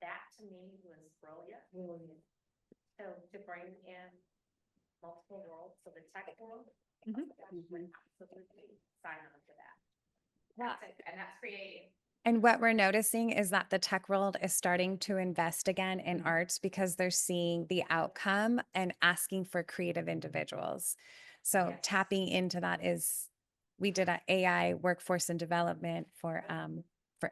S7: that to me was brilliant. So to bring in multiple worlds, so the tech world, would absolutely sign on to that. And that's creative.
S3: And what we're noticing is that the tech world is starting to invest again in arts because they're seeing the outcome and asking for creative individuals. So tapping into that we did an AI workforce and development for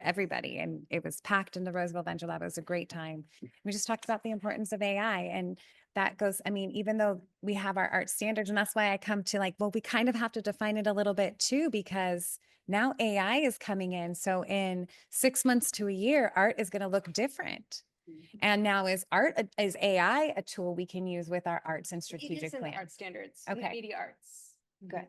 S3: everybody, and it was packed in the Roseville Venture Lab. It was a great time. We just talked about the importance of AI, and that goes, even though we have our art standards, and that's why I come to well, we kind of have to define it a little bit too, because now AI is coming in. So in 6 months to a year, art is going to look different. And now is AI a tool we can use with our arts and strategic plan?
S2: Art standards,
S3: Okay.
S2: media arts.
S3: Good.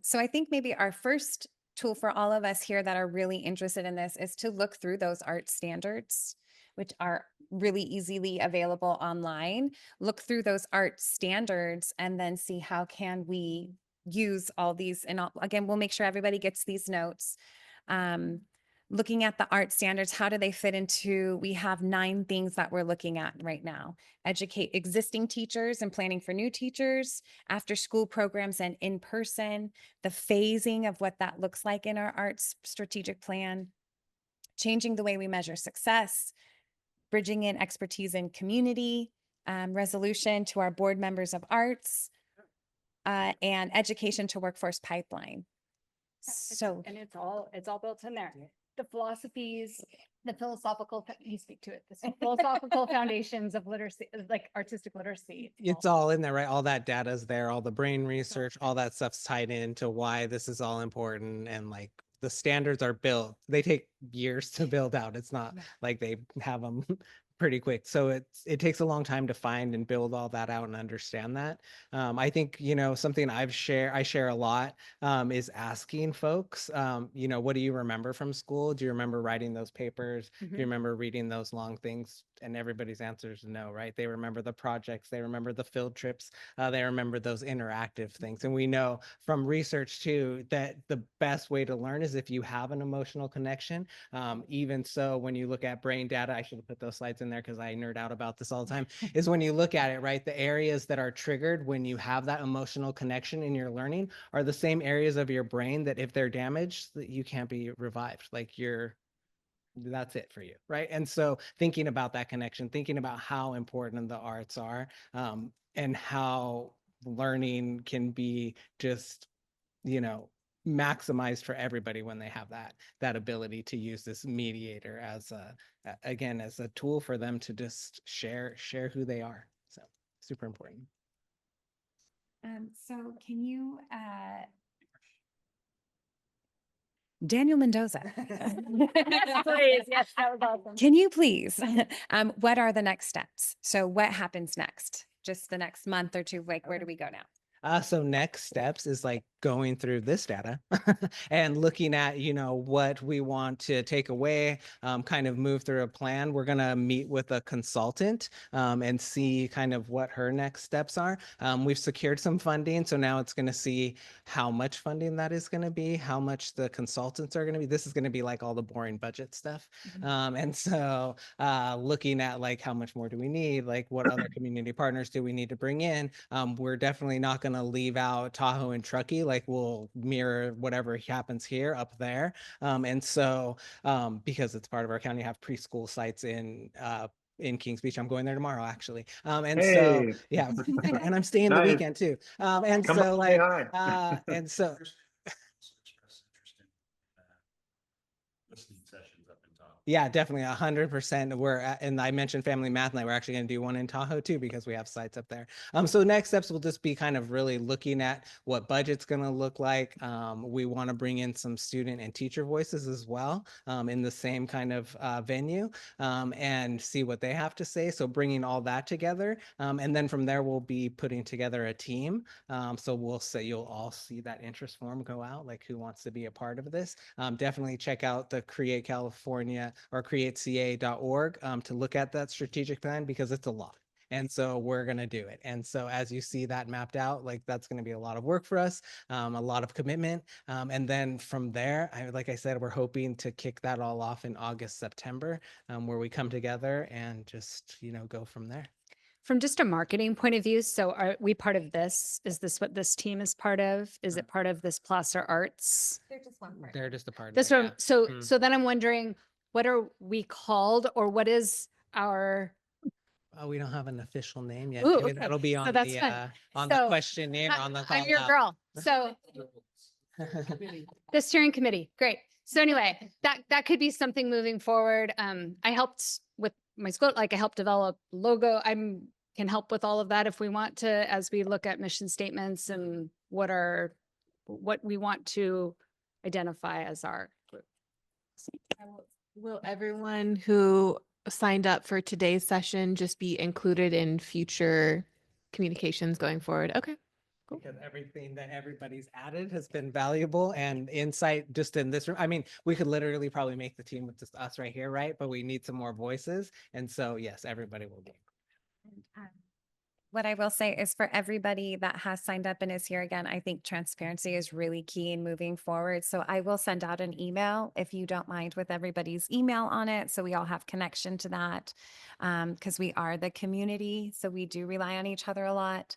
S3: So I think maybe our first tool for all of us here that are really interested in this is to look through those art standards, which are really easily available online. Look through those art standards and then see how can we use all these. And again, we'll make sure everybody gets these notes. Looking at the art standards, how do they fit into, we have 9 things that we're looking at right now. Educate existing teachers and planning for new teachers, after school programs and in person, the phasing of what that looks like in our arts strategic plan, changing the way we measure success, bridging in expertise in community, resolution to our board members of arts, and education to workforce pipeline. So,
S2: and it's all built in there. The philosophies, the philosophical, you speak to it, the philosophical foundations of literacy, artistic literacy.
S1: It's all in there, right? All that data's there, all the brain research, all that stuff's tied into why this is all important. And the standards are built. They take years to build out. It's not like they have them pretty quick. So it takes a long time to find and build all that out and understand that. I think, something I share a lot is asking folks, what do you remember from school? Do you remember writing those papers? Do you remember reading those long things? And everybody's answer is no, right? They remember the projects, they remember the field trips, they remember those interactive things. And we know from research too, that the best way to learn is if you have an emotional connection. Even so, when you look at brain data, I should have put those slides in there because I nerd out about this all the time, is when you look at it, right? The areas that are triggered when you have that emotional connection in your learning are the same areas of your brain that if they're damaged, that you can't be revived. Like that's it for you, right? And so thinking about that connection, thinking about how important the arts are, and how learning can be just, maximized for everybody when they have that ability to use this mediator as again, as a tool for them to just share who they are. So super important.
S3: So can you, Daniel Mendoza.
S4: Please, yes, that was awesome.
S3: Can you please, what are the next steps? So what happens next? Just the next month or two, like where do we go now?
S1: So next steps is like going through this data and looking at, what we want to take away, kind of move through a plan. We're going to meet with a consultant and see kind of what her next steps are. We've secured some funding. So now it's going to see how much funding that is going to be, how much the consultants are going to be. This is going to be like all the boring budget stuff. And so looking at like how much more do we need? Like what other community partners do we need to bring in? We're definitely not going to leave out Tahoe and Truckee. Like we'll mirror whatever happens here up there. And so because it's part of our county, have preschool sites in Kings Beach. I'm going there tomorrow, actually. And so, yeah, and I'm staying the weekend too. And
S12: Come
S1: so
S12: up, say
S1: like,
S12: hi.
S1: and so,
S9: listening sessions up in Tahoe.
S1: yeah, definitely 100%. And I mentioned Family Math Night. We're actually going to do one in Tahoe too, because we have sites up there. So next steps will just be kind of really looking at what budget's going to look like. We want to bring in some student and teacher voices as well in the same kind of venue and see what they have to say. So bringing all that together. And then from there, we'll be putting together a team. So we'll say you'll all see that interest form go out, like who wants to be a part of this. Definitely check out the Create California or createca.org to look at that strategic plan, because it's a lot. And so we're going to do it. And so as you see that mapped out, like that's going to be a lot of work for us, a lot of commitment. And then from there, like I said, we're hoping to kick that all off in August, September, where we come together and just, go from there.
S2: From just a marketing point of view, so are we part of this? Is this what this team is part of? Is it part of this Placer Arts?
S3: They're just one part.
S1: They're just a part
S2: That's
S1: of
S2: what,
S1: it.
S2: so then I'm wondering, what are we called, or what is our?
S1: Oh, we don't have an official name yet.
S2: Ooh,
S1: Maybe
S2: okay.
S1: that'll be
S2: So
S1: on
S2: that's
S1: the
S2: fun.
S1: on the
S2: So,
S1: questionnaire on the call
S2: I'm your
S1: out.
S2: girl. So the steering committee, great. So anyway, that could be something moving forward. I helped with my school, like I helped develop logo. Can help with all of that if we want to, as we look at mission statements and what we want to identify as our group.
S10: Will everyone who signed up for today's session just be included in future communications going forward? Okay. Cool.
S1: Because everything that everybody's added has been valuable and insight just in this room. I mean, we could literally probably make the team with just us right here, right? But we need some more voices. And so, yes, everybody will be.
S3: What I will say is for everybody that has signed up and is here again, I think transparency is really key in moving forward. So I will send out an email, if you don't mind, with everybody's email on it. So we all have connection to that because we are the community. So we do rely on each other a lot.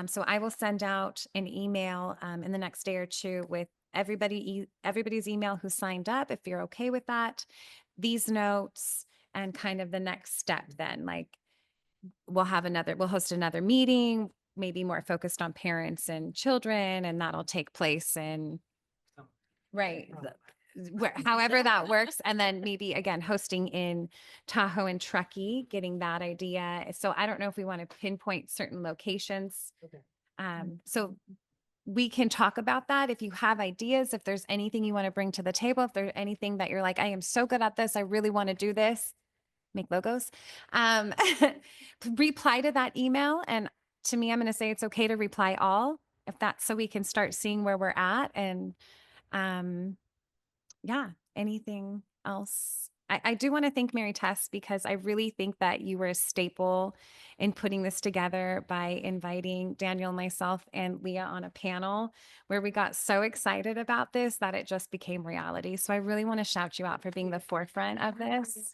S3: So I will send out an email in the next day or two with everybody's email who signed up, if you're okay with that, these notes, and kind of the next step then, like, we'll host another meeting, maybe more focused on parents and children, and that'll take place in, right, however that works. And then maybe again, hosting in Tahoe and Truckee, getting that idea. So I don't know if we want to pinpoint certain locations.
S1: Okay.
S3: So we can talk about that. If you have ideas, if there's anything you want to bring to the table, if there's anything that you're like, I am so good at this, I really want to do this, make logos, reply to that email. And to me, I'm going to say it's okay to reply all, if that's so we can start seeing where we're at. And yeah, anything else? I do want to thank Mary Tess, because I really think that you were a staple in putting this together by inviting Daniel, myself, and Leah on a panel where we got so excited about this that it just became reality. So I really want to shout you out for being the forefront of this.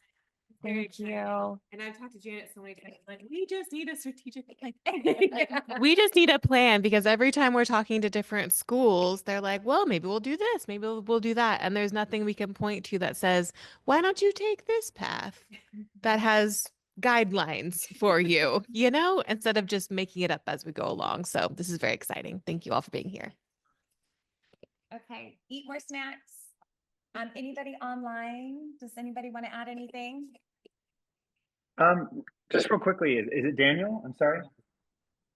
S3: Thank you.
S10: And I've talked to Janet so many times, like, we just need a strategic plan. We just need a plan, because every time we're talking to different schools, they're like, well, maybe we'll do this, maybe we'll do that. And there's nothing we can point to that says, why don't you take this path that has guidelines for you, you know, instead of just making it up as we go along. So this is very exciting. Thank you all for being here.
S3: Okay, eat more snacks. Anybody online? Does anybody want to add anything?
S12: Just real quickly, is it Daniel? I'm sorry.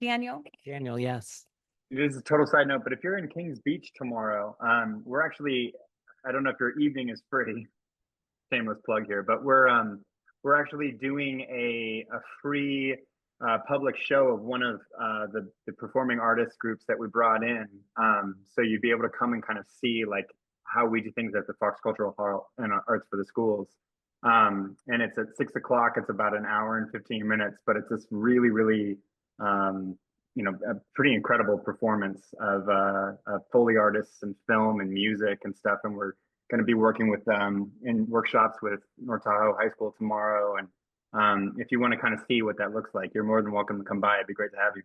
S3: Daniel?
S1: Daniel, yes.
S12: It is a total side note, but if you're in Kings Beach tomorrow, we're actually, I don't know if your evening is free, shameless plug here, but we're actually doing a free public show of one of the performing artist groups that we brought in. So you'd be able to come and kind of see like how we do things at the Fox Cultural Hall and Arts for the Schools. And it's at 6 o'clock. It's about an hour and 15 minutes, but it's this really, really, you know, a pretty incredible performance of Foley artists and film and music and stuff. And we're going to be working with in workshops with North Tahoe High School tomorrow. And if you want to kind of see what that looks like, you're more than welcome to come by. It'd be great to have you.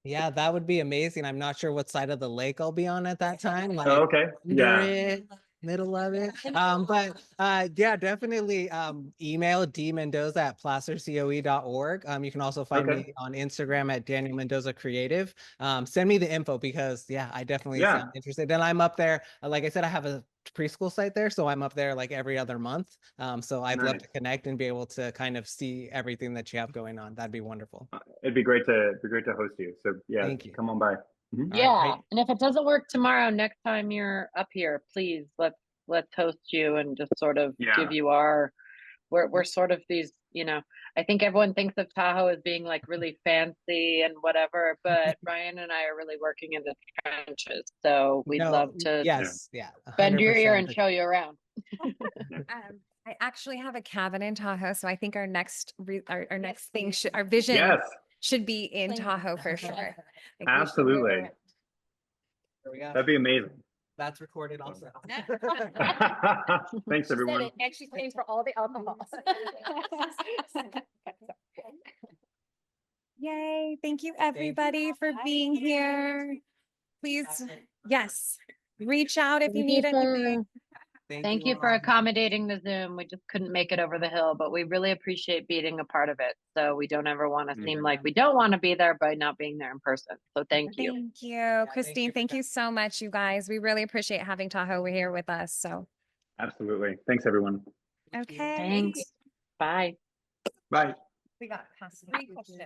S1: Yeah, that would be amazing. I'm not sure what side of the lake I'll be on at that time. Like
S12: Oh, okay.
S1: under
S12: Yeah.
S1: it, middle of it. But yeah, definitely email dmendoza@placercoe.org. You can also find
S12: Okay.
S1: me on Instagram at Daniel Mendoza Creative. Send me the info, because yeah, I definitely
S12: Yeah.
S1: sound interested. And I'm up there. Like I said, I have a preschool site there, so I'm up there like every other month. So I'd love
S12: Nice.
S1: to connect and be able to kind of see everything that you have going on. That'd be wonderful.
S12: It'd be great to host you. So yeah,
S1: Thank you.
S12: come on by.
S1: All
S11: Yeah.
S1: right.
S11: And if it doesn't work tomorrow, next time you're up here, please let's host you and just sort of
S12: Yeah.
S11: give you our we're sort of these, you know, I think everyone thinks of Tahoe as being like really fancy and whatever, but Ryan and I are really working in the trenches. So we'd
S1: No,
S11: love to
S1: yes, yeah,
S11: bend your ear
S1: 100%.
S11: and show you around.
S3: I actually have a cabin in Tahoe, so I think our next our next thing our vision
S12: Yes.
S3: should be in Tahoe for sure. Like, we should move
S12: Absolutely.
S3: around.
S1: There we go.
S12: That'd be amazing.
S1: That's recorded also.
S12: Thanks, everyone.
S3: And she's paying for all the alcohol. Yay. Thank you, everybody, for being here. Please, yes, reach out if you need anything.
S11: Thank you for accommodating the Zoom. We just couldn't make it over the hill, but we really appreciate being a part of it. So we don't ever want to seem like we don't want to be there by not being there in person. So thank you.
S3: Thank you, Christine. Thank you so much, you guys. We really appreciate having Tahoe here with us. So,
S12: Absolutely. Thanks, everyone.
S3: okay.
S11: Thanks. Bye.
S12: Bye.
S3: We got past 3 questions.